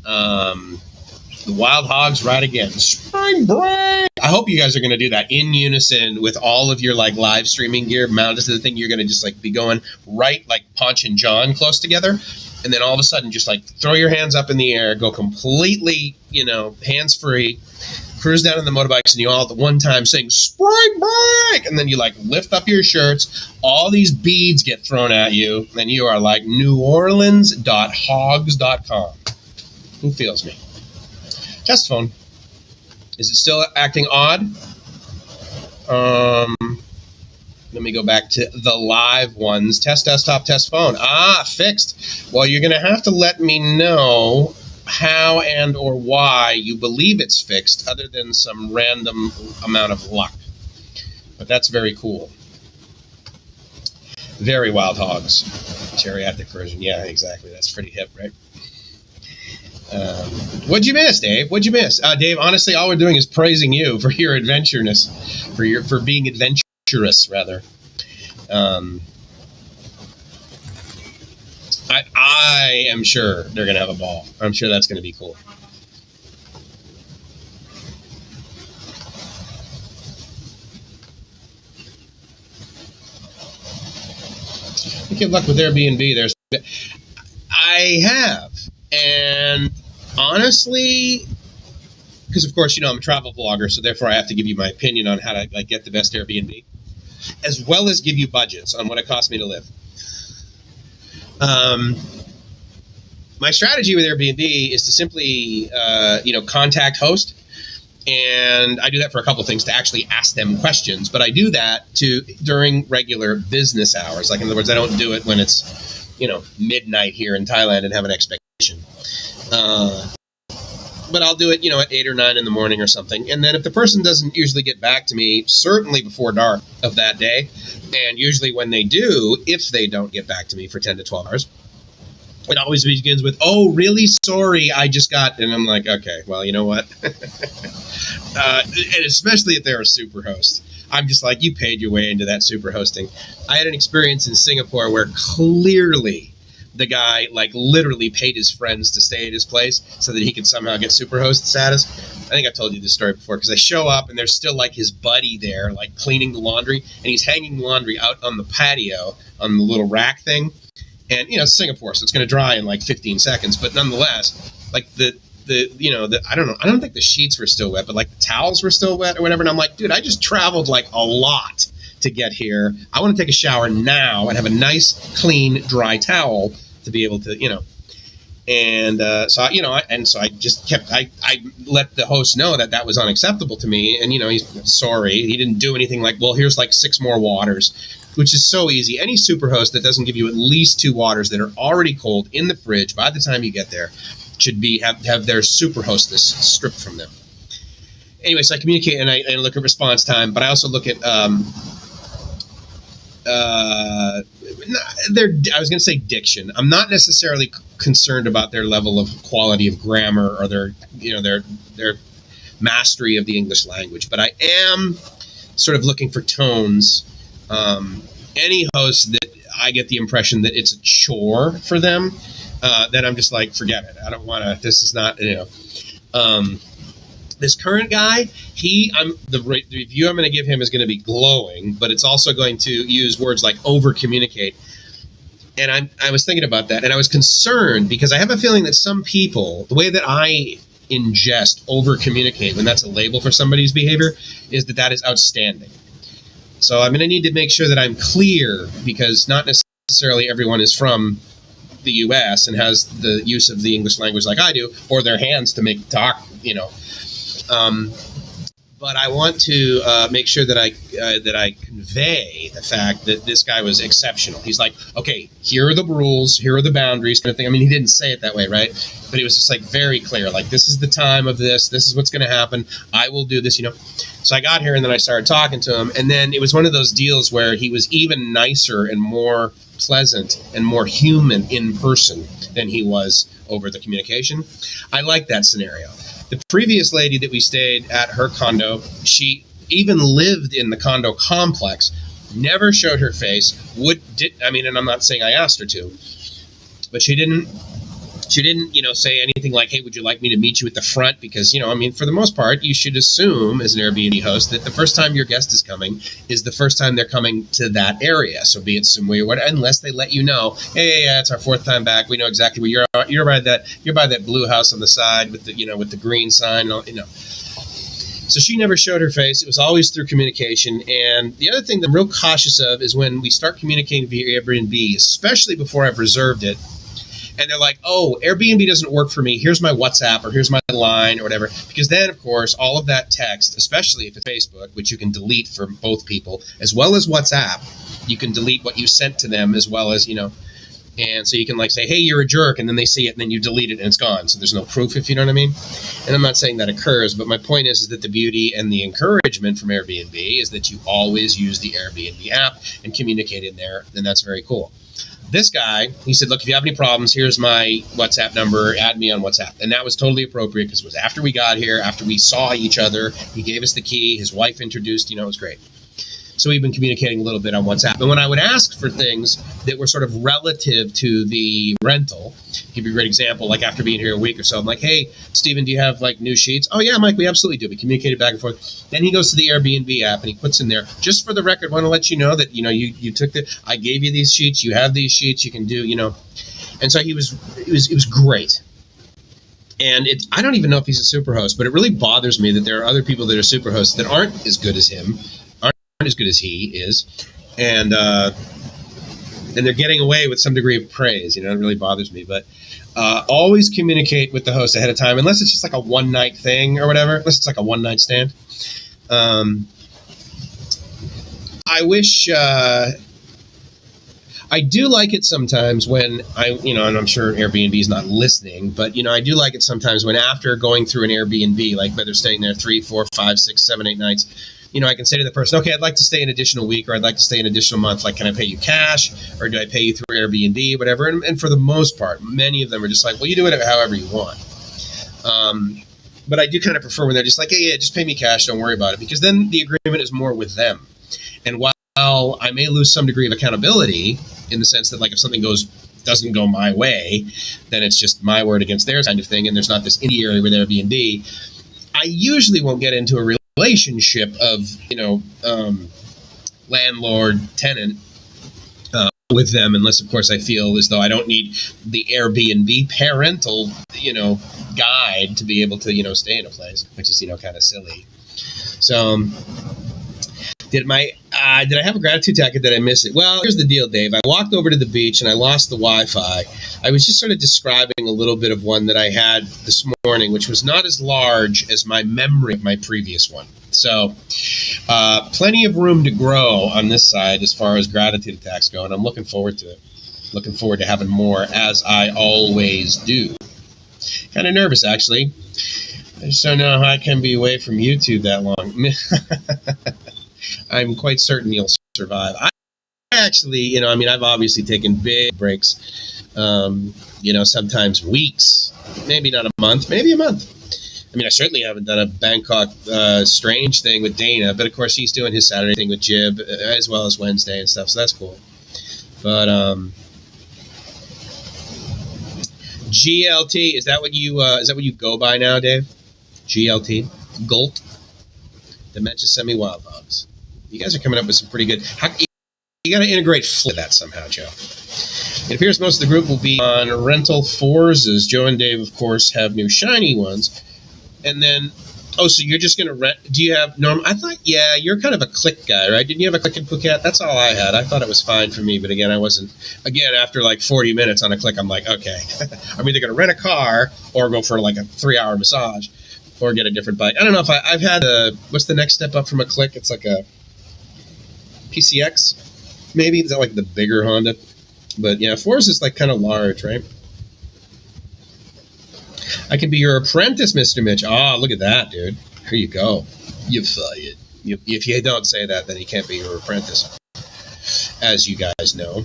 The Wild Hogs ride again. Spring break! I hope you guys are going to do that in unison with all of your like live streaming gear mounted to the thing. You're going to just like be going right like Ponch and John close together. And then all of a sudden just like throw your hands up in the air, go completely, hands free, cruise down on the motorbikes, and you all at the one time sing spring break. And then you like lift up your shirts. All these beads get thrown at you. And you are like neworleans.hogs.com. Who feels me? Test phone. Is it still acting odd? Let me go back to the live ones. Test desktop, test phone. Fixed. Well, you're going to have to let me know how and or why you believe it's fixed, other than some random amount of luck. But that's very cool. Very Wild Hogs. Geriatric version. Yeah, exactly. That's pretty hip, right? What'd you miss, Dave? What'd you miss? Dave, honestly, all we're doing is praising you for your adventureness, for being adventurous, rather. I am sure they're going to have a ball. I'm sure that's going to be cool. Good luck with Airbnb. I have. And honestly, because of course, I'm a travel vlogger, so therefore I have to give you my opinion on how to like get the best Airbnb, as well as give you budgets on what it costs me to live. My strategy with Airbnb is to simply, contact host. And I do that for a couple of things, to actually ask them questions. But I do that during regular business hours. Like, in other words, I don't do it when it's, midnight here in Thailand and have an expectation. But I'll do it, at 8 or 9 in the morning or something. And then if the person doesn't usually get back to me, certainly before dark of that day, and usually when they do, if they don't get back to me for 10 to 12 hours, it always begins with, "Oh, really sorry, I just got," and I'm like, okay, well, you know what? And especially if they're a super host. I'm just like, you paid your way into that super hosting. I had an experience in Singapore where clearly the guy like literally paid his friends to stay at his place so that he could somehow get superhost status. I think I've told you this story before, because I show up and there's still like his buddy there, like cleaning the laundry, and he's hanging laundry out on the patio on the little rack thing. And it's Singapore, so it's going to dry in like 15 seconds. But nonetheless, like I don't think the sheets were still wet, but like the towels were still wet or whatever. And I'm like, dude, I just traveled like a lot to get here. I want to take a shower now and have a nice, clean, dry towel to be able to, so I just kept, I let the host know that was unacceptable to me. And, he's sorry. He didn't do anything like, well, here's like 6 more waters, which is so easy. Any superhost that doesn't give you at least 2 waters that are already cold in the fridge by the time you get there should have their superhostess stripped from them. anyway, so I communicate and I look at response time, but I also look at I was going to say diction. I'm not necessarily concerned about their level of quality of grammar or their mastery of the English language, but I am sort of looking for tones. Any host that I get the impression that it's a chore for them, then I'm just like, forget it. I don't want to. This is not, this current guy, the review I'm going to give him is going to be glowing, but it's also going to use words like over communicate. And I was thinking about that, and I was concerned because I have a feeling that some people, the way that I ingest over communicate when that's a label for somebody's behavior, is that is outstanding. So I'm going to need to make sure that I'm clear, because not necessarily everyone is from the U.S. and has the use of the English language like I do, or their hands to talk. But I want to make sure that I convey the fact that this guy was exceptional. He's like, okay, here are the rules, here are the boundaries, kind of thing. I mean, he didn't say it that way, right? But he was just like very clear, like, this is the time of this is what's going to happen. I will do this, So I got here and then I started talking to him, and then it was one of those deals where he was even nicer and more pleasant and more human in person than he was over the communication. I like that scenario. The previous lady that we stayed at her condo, she even lived in the condo complex, never showed her face, and I'm not saying I asked her to, but she didn't, say anything like, hey, would you like me to meet you at the front? Because, for the most part, you should assume as an Airbnb host that the first time your guest is coming is the first time they're coming to that area. So be it SAMUI or whatever, unless they let you know, hey, yeah, it's our fourth time back. We know exactly where you're by that blue house on the side with the green sign, So she never showed her face. It was always through communication. And the other thing that I'm real cautious of is when we start communicating via Airbnb, especially before I've reserved it, and they're like, oh, Airbnb doesn't work for me. Here's my WhatsApp or here's my line or whatever. Because then, of course, all of that text, especially if it's Facebook, which you can delete for both people, as well as WhatsApp, you can delete what you sent to them as well as, and so you can say, hey, you're a jerk, and then they see it, and then you delete it, and it's gone. So there's no proof, if you know what I mean. And I'm not saying that occurs, but my point is that the beauty and the encouragement from Airbnb is that you always use the Airbnb app and communicate in there, and that's very cool. This guy, he said, look, if you have any problems, here's my WhatsApp number, add me on WhatsApp. And that was totally appropriate because it was after we got here, after we saw each other. He gave us the key. His wife introduced, it was great. So we've been communicating a little bit on WhatsApp. And when I would ask for things that were sort of relative to the rental, give you a great example, like after being here a week or so, I'm like, hey, Steven, do you have new sheets? Oh, yeah, Mike, we absolutely do. We communicated back and forth. Then he goes to the Airbnb app and he puts in there, just for the record, want to let you know that, you took I gave you these sheets. You have these sheets. You can do, And so it was great. And I don't even know if he's a superhost, but it really bothers me that there are other people that are superhosts that aren't as good as him, aren't as good as he is, and they're getting away with some degree of praise. It really bothers me. But always communicate with the host ahead of time, unless it's just like a one-night thing or whatever. Unless it's like a one-night stand. I wish. I do like it sometimes when and I'm sure Airbnb is not listening, but, I do like it sometimes when after going through an Airbnb, like whether staying there 3, 4, 5, 6, 7, 8 nights, I can say to the person, okay, I'd like to stay an additional week, or I'd like to stay an additional month. Like, can I pay you cash, or do I pay you through Airbnb, whatever? And for the most part, many of them are just like, well, you do it however you want. But I do kind of prefer when they're just like, hey, yeah, just pay me cash, don't worry about it, because then the agreement is more with them. And while I may lose some degree of accountability in the sense that, like, if something doesn't go my way, then it's just my word against theirs kind of thing, and there's not this intermediary with Airbnb, I usually won't get into a relationship of, landlord, tenant with them, unless, of course, I feel as though I don't need the Airbnb parental, guide to be able to, stay in a place, which is, kind of silly. So, did I have a gratitude tag? Did I miss it? Well, here's the deal, Dave. I walked over to the beach and I lost the Wi-Fi. I was just sort of describing a little bit of one that I had this morning, which was not as large as my memory of my previous one. So, plenty of room to grow on this side as far as gratitude attacks go, and I'm looking forward to it. Looking forward to having more, as I always do. Kind of nervous, actually. I just don't know how I can be away from YouTube that long. I'm quite certain you'll survive. I actually, I've obviously taken big breaks, sometimes weeks, maybe not a month, maybe a month. I certainly haven't done a Bangkok strange thing with Dana, but of course he's doing his Saturday thing with Jib as well as Wednesday and stuff, so that's cool. But GLT, is that what you go by now, Dave? GLT, Gult, Dementia Semi Wild Hogs. You guys are coming up with some pretty good. You got to integrate that somehow, Joe. It appears most of the group will be on rental Forzas. Joe and Dave, of course, have new shiny ones. And then, so you're just going to rent. Do you have Norm? I thought, yeah, you're kind of a click guy, right? Didn't you have a click in Phuket? That's all I had. I thought it was fine for me, but again, I wasn't. Again, after like 40 minutes on a click, I'm like, okay, I'm either going to rent a car or go for like a 3-hour massage or get a different bike. I don't know if I've had what's the next step up from a click? It's like a PCX, maybe. Is that like the bigger Honda? But yeah, Force is like kind of large, right? I can be your apprentice, Mr. Mitch. Oh, look at that, dude. Here you go. You fired. If you don't say that, then he can't be your apprentice, as you guys know.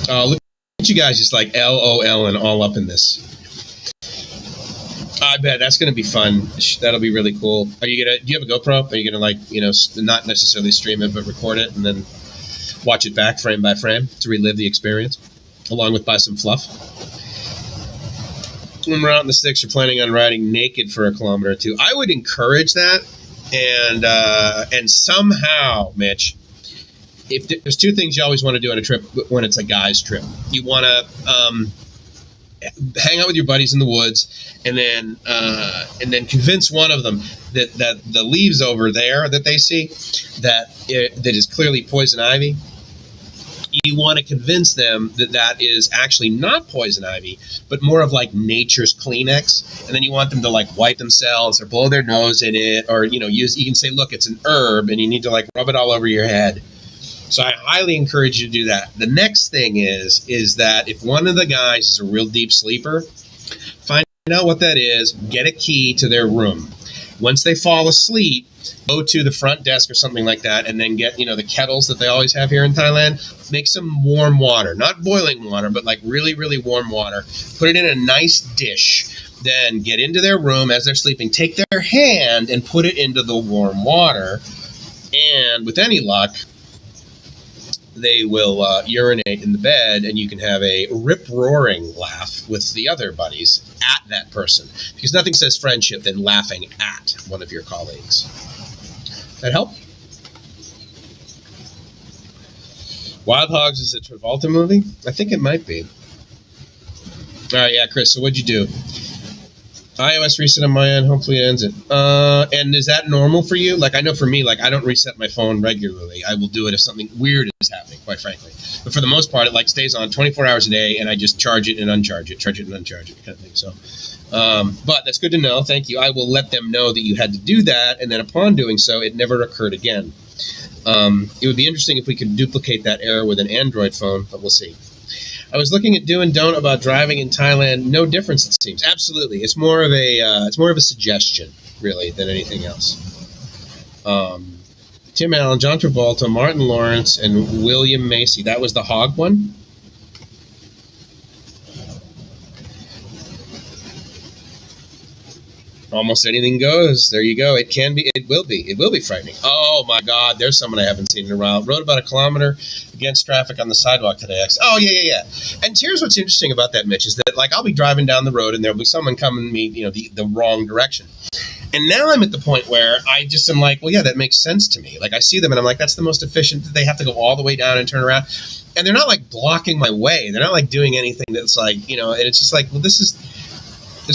Oh, look at you guys just like LOL and all up in this. I bet that's going to be fun. That'll be really cool. Do you have a GoPro? Are you going to not necessarily stream it, but record it and then watch it back frame by frame to relive the experience, along with buy some fluff? When we're out in the sticks, you're planning on riding naked for a kilometer or two. I would encourage that. And somehow, Mitch, if there's two things you always want to do on a trip when it's a guy's trip. You want to hang out with your buddies in the woods, and then convince one of them that the leaves over there that they see that is clearly poison ivy. You want to convince them that is actually not poison ivy, but more of like nature's Kleenex, and then you want them to like wipe themselves or blow their nose in it, or you can say, look, it's an herb, and you need to like rub it all over your head. So I highly encourage you to do that. The next thing is that if one of the guys is a real deep sleeper, find out what that is, get a key to their room. Once they fall asleep, go to the front desk or something like that, and then get, the kettles that they always have here in Thailand. Make some warm water, not boiling water, but like really, really warm water. Put it in a nice dish. Then get into their room as they're sleeping. Take their hand and put it into the warm water. And with any luck, they will urinate in the bed, and you can have a rip-roaring laugh with the other buddies at that person. Because nothing says friendship than laughing at one of your colleagues. That help? Wild Hogs is a Travolta movie? I think it might be. All right, yeah, Chris, so what'd you do? iOS reset on my end. Hopefully it ends it. And is that normal for you? Like, I know for me, like, I don't reset my phone regularly. I will do it if something weird is happening, quite frankly. But for the most part, it like stays on 24 hours a day, and I just charge it and uncharge it, charge it and uncharge it, kind of thing. So, but that's good to know. Thank you. I will let them know that you had to do that, and then upon doing so, it never occurred again. It would be interesting if we could duplicate that error with an Android phone, but we'll see. I was looking at do and don't about driving in Thailand. No difference, it seems. Absolutely, it's more of a suggestion, really, than anything else. Tim Allen, John Travolta, Martin Lawrence, and William Macy. That was the hog one. Almost anything goes. There you go. It can be. It will be. It will be frightening. Oh my God! There's someone I haven't seen in a while. Rode about a kilometer against traffic on the sidewalk today. Oh yeah. And here's what's interesting about that, Mitch, is that like I'll be driving down the road and there'll be someone coming me, the wrong direction. And now I'm at the point where I just am like, well, yeah, that makes sense to me. Like I see them and I'm like, that's the most efficient. They have to go all the way down and turn around, and they're not like blocking my way. They're not like doing anything that's like, and it's just like, well, there's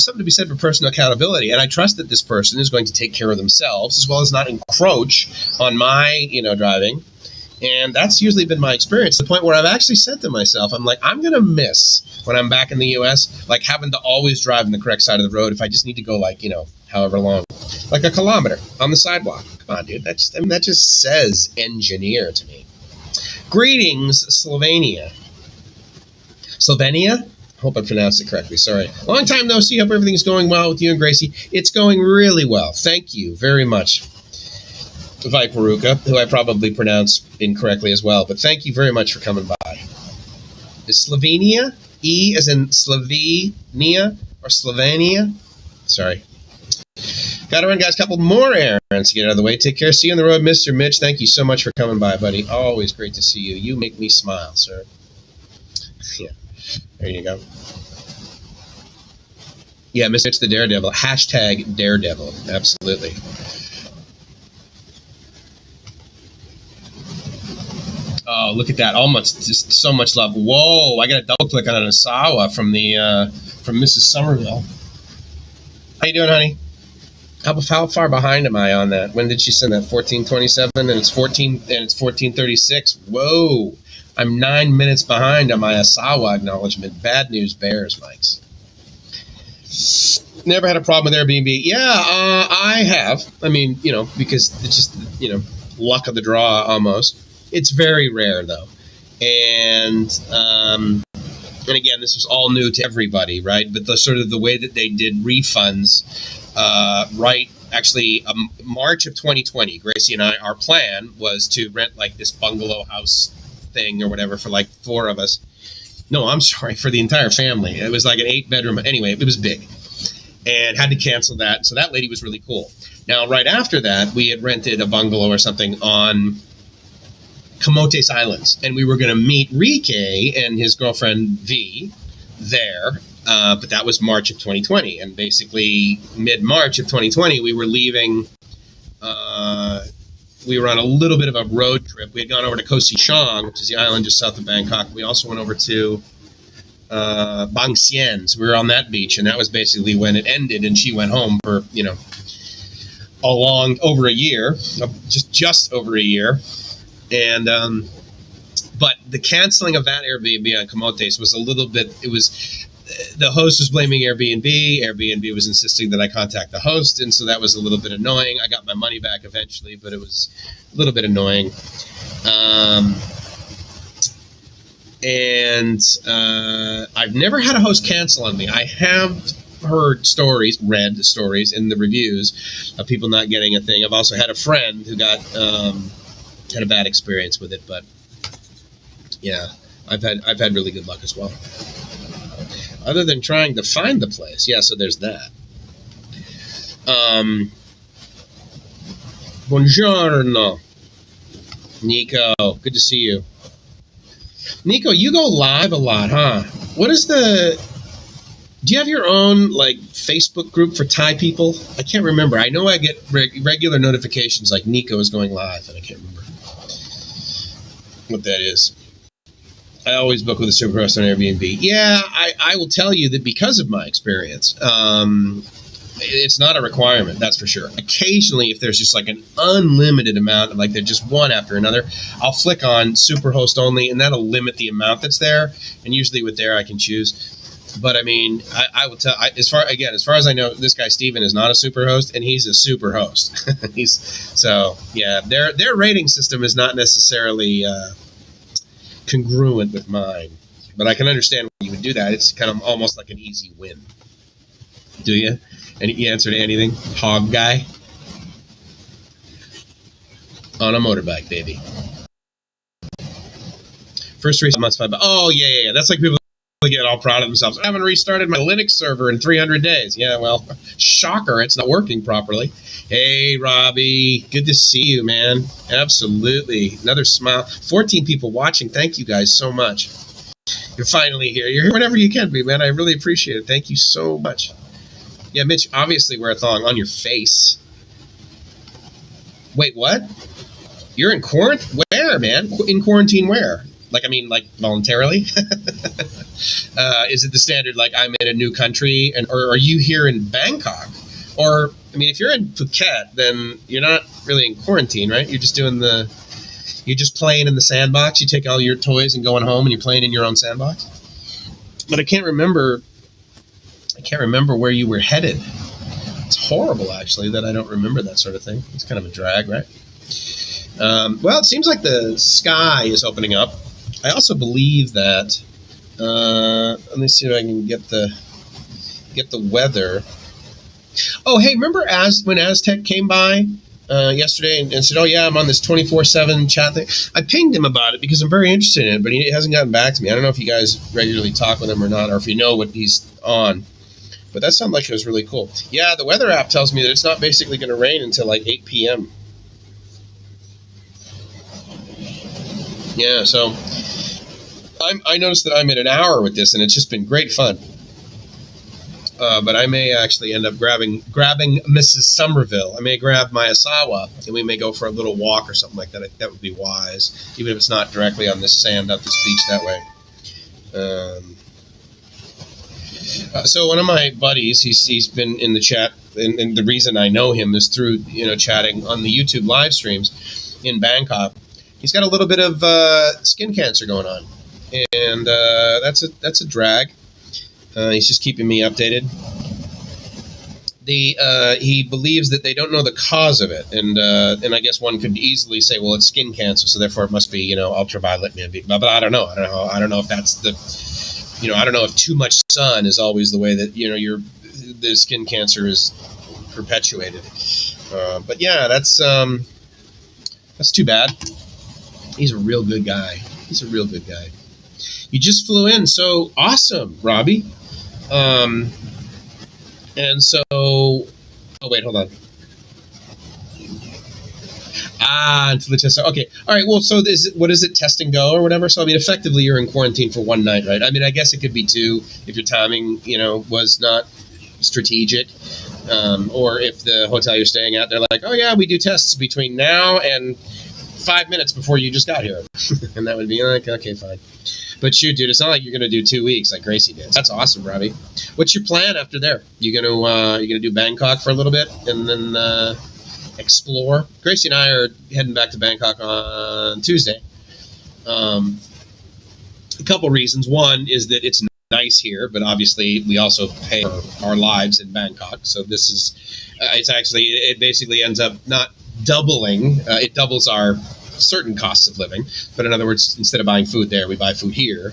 something to be said for personal accountability, and I trust that this person is going to take care of themselves as well as not encroach on my, driving. And that's usually been my experience, to the point where I've actually said to myself, I'm like, I'm going to miss when I'm back in the U.S., like having to always drive in the correct side of the road if I just need to go like, however long, like a kilometer on the sidewalk. Come on, dude. That just says engineer to me. Greetings, Slovenia. Slovenia? Hope I pronounced it correctly. Sorry. Long time no see. Hope everything's going well with you and Gracie. It's going really well. Thank you very much, Viparuka, who I probably pronounced incorrectly as well. But thank you very much for coming by. Is Slovenia? E as in Slovenia or Slovenia? Sorry. Got to run, guys. A couple more errands to get out of the way. Take care. See you on the road, Mr. Mitch. Thank you so much for coming by, buddy. Always great to see you. You make me smile, sir. Yeah. There you go. Yeah, Mr. Mitch the Daredevil. Hashtag Daredevil. Absolutely. Oh, look at that. Almost just so much love. Whoa, I got to double click on an Asawa from Mrs. Somerville. How you doing, honey? How far behind am I on that? When did she send that? 14:27 and it's 14:36. Whoa. I'm 9 minutes behind on my Asawa acknowledgement. Bad news bears, Mikes. Never had a problem with Airbnb. Yeah, I have. I mean, because it's just, luck of the draw almost. It's very rare, though. And again, this was all new to everybody, right? But the way that they did refunds, March of 2020, Gracie and I, our plan was to rent like this bungalow house thing or whatever for like 4 of us. No, I'm sorry, for the entire family. It was like an 8-bedroom. Anyway, it was big. And had to cancel that. So that lady was really cool. Now, right after that, we had rented a bungalow or something on Camotes Islands, and we were going to meet Rike and his girlfriend V there, but that was March of 2020, and basically mid-March of 2020 we were leaving. We were on a little bit of a road trip. We had gone over to Koh Sichang, which is the island just south of Bangkok. We also went over to Bang Sien. So we were on that beach, and that was basically when it ended, and she went home for over a year, just over a year. And but the canceling of that Airbnb on Camotes was a little bit. The host was blaming Airbnb. Airbnb was insisting that I contact the host, and so that was a little bit annoying. I got my money back eventually, but it was a little bit annoying. And I've never had a host cancel on me. I have read stories in the reviews of people not getting a thing. I've also had a friend who got had a bad experience with it, but yeah, I've had really good luck as well. Other than trying to find the place, yeah. So there's that. Buongiorno, Nico. Good to see you, Nico. You go live a lot, huh? Do you have your own like Facebook group for Thai people? I can't remember. I know I get regular notifications like Nico is going live, and I can't remember what that is. I always book with a superhost on Airbnb. Yeah, I will tell you that because of my experience, it's not a requirement, that's for sure. Occasionally, if there's just like an unlimited amount, like they're just one after another, I'll flick on superhost only, and that'll limit the amount that's there. And usually with there, I can choose. But I mean, I will tell. As far as I know, this guy Steven is not a superhost, and he's a superhost. Their rating system is not necessarily congruent with mine, but I can understand why you would do that. It's kind of almost like an easy win. Do you? Any answer to anything? Hog guy on a motorbike, baby. First 3 months, 5. Oh yeah. That's like people get all proud of themselves. I haven't restarted my Linux server in 300 days. Yeah, well, shocker, it's not working properly. Hey, Robbie, good to see you, man. Absolutely. Another smile. 14 people watching. Thank you guys so much. You're finally here. You're here whenever you can be, man. I really appreciate it. Thank you so much. Yeah, Mitch, obviously wear a thong on your face. Wait, what? You're in quarantine? Where, man? In quarantine where? Like voluntarily? Is it the standard, like, I'm in a new country, or are you here in Bangkok? Or, I mean, if you're in Phuket, then you're not really in quarantine, right? You're just playing in the sandbox. You take all your toys and going home, and you're playing in your own sandbox. But I can't remember where you were headed. It's horrible, actually, that I don't remember that sort of thing. It's kind of a drag, right? Well, it seems like the sky is opening up. I also believe that Let me see if I can get the weather. Oh, hey, remember when Aztec came by yesterday and said, "Oh yeah, I'm on this 24/7 chat thing." I pinged him about it because I'm very interested in it, but he hasn't gotten back to me. I don't know if you guys regularly talk with him or not, or if you know what he's on. But that sounded like it was really cool. Yeah, the weather app tells me that it's not basically going to rain until like 8 p.m. Yeah, so I noticed that I'm at an hour with this, and it's just been great fun. But I may actually end up grabbing Mrs. Somerville. I may grab my Asawa, and we may go for a little walk or something like that. That would be wise, even if it's not directly on this sand up this beach that way. So one of my buddies, he's been in the chat, and the reason I know him is through chatting on the YouTube live streams in Bangkok. He's got a little bit of skin cancer going on, and that's a drag. He's just keeping me updated. He believes that they don't know the cause of it, and I guess one could easily say, well, it's skin cancer, so therefore it must be ultraviolet, maybe. But I don't know. I don't know if that's the I don't know if too much sun is always the way that the skin cancer is perpetuated. But yeah, that's too bad. He's a real good guy. You just flew in, so awesome, Robbie. And so, oh wait, hold on. Until the test. Okay, all right. Well, so what is it? Test and go or whatever. So I mean, effectively, you're in quarantine for one night, right? I mean, I guess it could be two if your timing, was not strategic, or if the hotel you're staying at, they're like, oh yeah, we do tests between now and 5 minutes before you just got here, and that would be like, okay, fine. But shoot, dude, it's not like you're gonna do 2 weeks like Gracie did. That's awesome, Robbie. What's your plan after there? You gonna do Bangkok for a little bit and then explore? Gracie and I are heading back to Bangkok on Tuesday. A couple reasons. One is that it's nice here, but obviously we also pay for our lives in Bangkok. So this is it basically ends up not doubling. It doubles our certain costs of living, but in other words, instead of buying food there, we buy food here.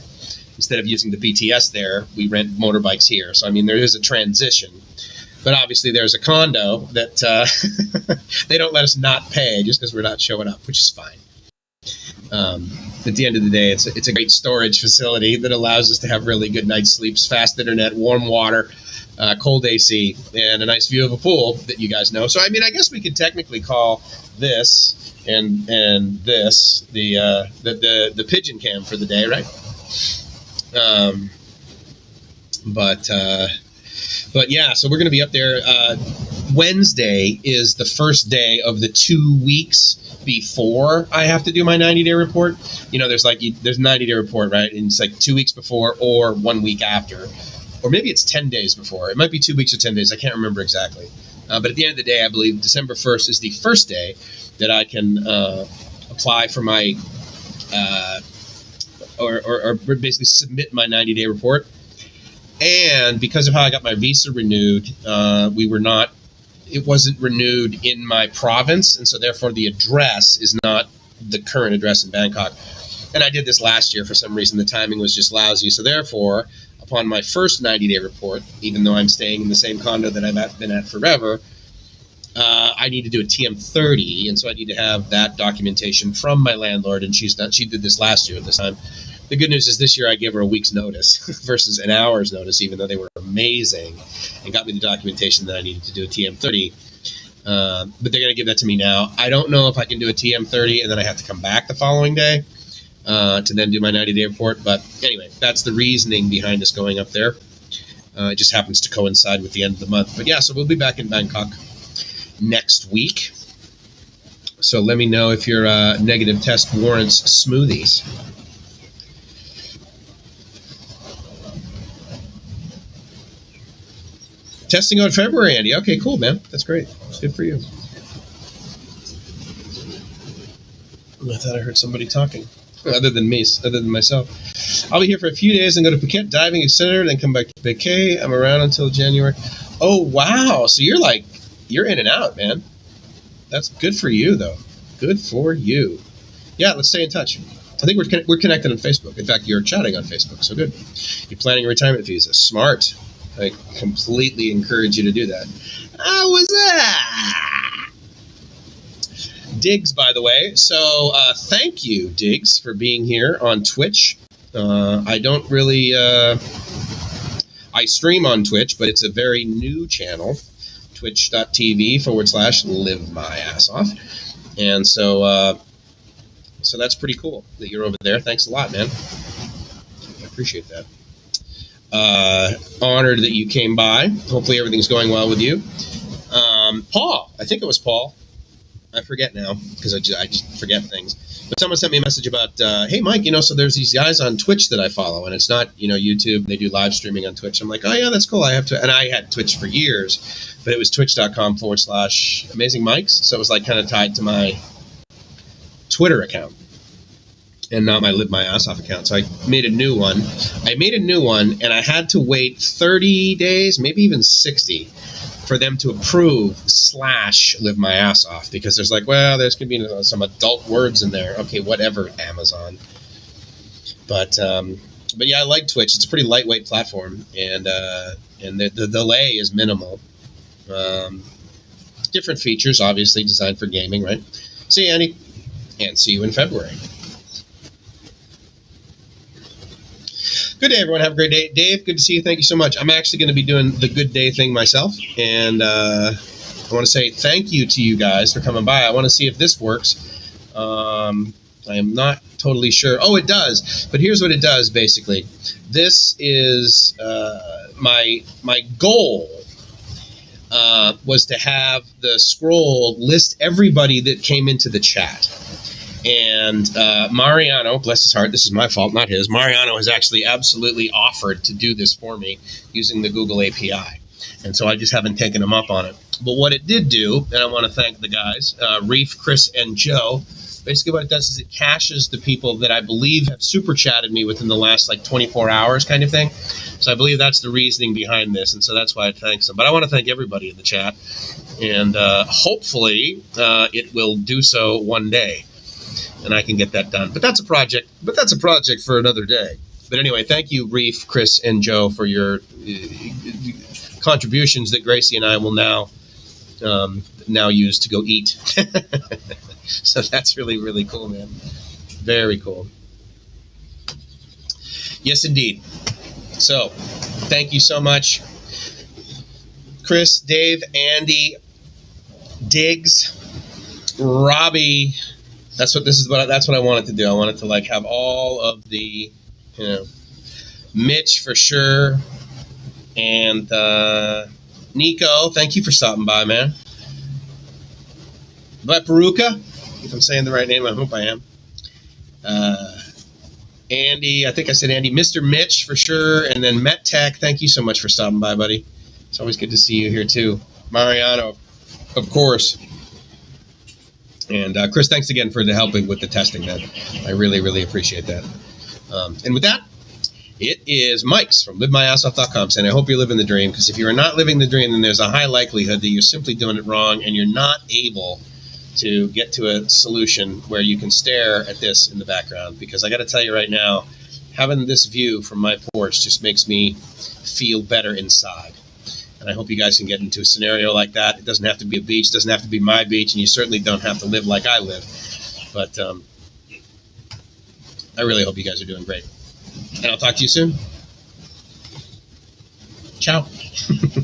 Instead of using the BTS there, we rent motorbikes here. So I mean, there is a transition, but obviously there's a condo that they don't let us not pay just because we're not showing up, which is fine. At the end of the day, it's a great storage facility that allows us to have really good night's sleeps, fast internet, warm water, cold AC, and a nice view of a pool that you guys know. So I mean, I guess we could technically call this and this the pigeon cam for the day, right? But yeah, so we're going to be up there. Wednesday is the first day of the 2 weeks before I have to do my 90-day report. There's 90-day report, right? And it's like 2 weeks before or 1 week after, or maybe it's 10 days before. It might be 2 weeks or 10 days. I can't remember exactly. But at the end of the day, I believe December 1st is the first day that I can apply for my or basically submit my 90-day report. And because of how I got my visa renewed, it wasn't renewed in my province, and so therefore the address is not the current address in Bangkok. And I did this last year for some reason. The timing was just lousy. So therefore, upon my first 90-day report, even though I'm staying in the same condo that I've been at forever, I need to do a TM30, and so I need to have that documentation from my landlord, and she did this last year at this time. The good news is this year I gave her a week's notice versus an hour's notice, even though they were amazing and got me the documentation that I needed to do a TM30. But they're going to give that to me now. I don't know if I can do a TM30 and then I have to come back the following day to then do my 90-day report. But anyway, that's the reasoning behind us going up there. It just happens to coincide with the end of the month. But yeah, so we'll be back in Bangkok next week. So let me know if your negative test warrants smoothies. Testing out February, Andy. Okay, cool, man. That's great. Good for you. I thought I heard somebody talking. Other than myself. I'll be here for a few days and go to Phuket diving, etc. Then come back to Phuket. I'm around until January. Oh, wow. So you're in and out, man. That's good for you, though. Good for you. Yeah, let's stay in touch. I think we're connected on Facebook. In fact, you're chatting on Facebook. So good. You're planning a retirement visa. Smart. I completely encourage you to do that. How was that? Diggs, by the way. So thank you, Diggs, for being here on Twitch. I don't really... I stream on Twitch, but it's a very new channel. Twitch.tv/live-my-ass-off. And so that's pretty cool that you're over there. Thanks a lot, man. I appreciate that. Honored that you came by. Hopefully everything's going well with you. Paul, I think it was Paul. I forget now because I just forget things. But someone sent me a message about, hey, Mike, so there's these guys on Twitch that I follow, and it's not, YouTube. They do live streaming on Twitch. I'm like, oh, yeah, that's cool. I have to. And I had Twitch for years, but it was twitch.com/amazingmikes. So it was like kind of tied to my Twitter account and not my Live My Ass Off account. So I made a new one. And I had to wait 30 days, maybe even 60, for them to approve /Live My Ass Off, because there's like, well, there's going to be some adult words in there. Okay, whatever, Amazon. But yeah, I like Twitch. It's a pretty lightweight platform, and the delay is minimal. Different features, obviously, designed for gaming, right? See you, Andy, and see you in February. Good day, everyone. Have a great day. Dave, good to see you. Thank you so much. I'm actually going to be doing the good day thing myself, and I want to say thank you to you guys for coming by. I want to see if this works. I am not totally sure. Oh, it does. But here's what it does, basically. This is my goal was to have the scroll list everybody that came into the chat. And Mariano, bless his heart, this is my fault, not his. Mariano has actually absolutely offered to do this for me using the Google API. And so I just haven't taken him up on it. But what it did do, and I want to thank the guys, Reef, Chris, and Joe, basically what it does is it caches the people that I believe have super chatted me within the last 24 hours kind of thing. So I believe that's the reasoning behind this. And so that's why it thanks them. But I want to thank everybody in the chat. And hopefully it will do so one day. And I can get that done. But that's a project for another day. But anyway, thank you, Reef, Chris, and Joe, for your contributions that Gracie and I will now use to go eat. So that's really, really cool, man. Very cool. Yes, indeed. So thank you so much, Chris, Dave, Andy, Diggs, Robbie. That's what I wanted to do. I wanted to have all of the, Mitch for sure, and Nico. Thank you for stopping by, man. Vaparuka, if I'm saying the right name, I hope I am. Andy, I think I said Andy. Mr. Mitch for sure, and then MetTech. Thank you so much for stopping by, buddy. It's always good to see you here too. Mariano, of course. And Chris, thanks again for the helping with the testing, man. I really, really appreciate that. And with that, it is Mike's from LiveMyAssOff.com saying, I hope you're living the dream, because if you are not living the dream, then there's a high likelihood that you're simply doing it wrong and you're not able to get to a solution where you can stare at this in the background. Because I got to tell you right now, having this view from my porch just makes me feel better inside. And I hope you guys can get into a scenario like that. It doesn't have to be a beach. It doesn't have to be my beach. And you certainly don't have to live like I live. But I really hope you guys are doing great. And I'll talk to you soon. Ciao. See you.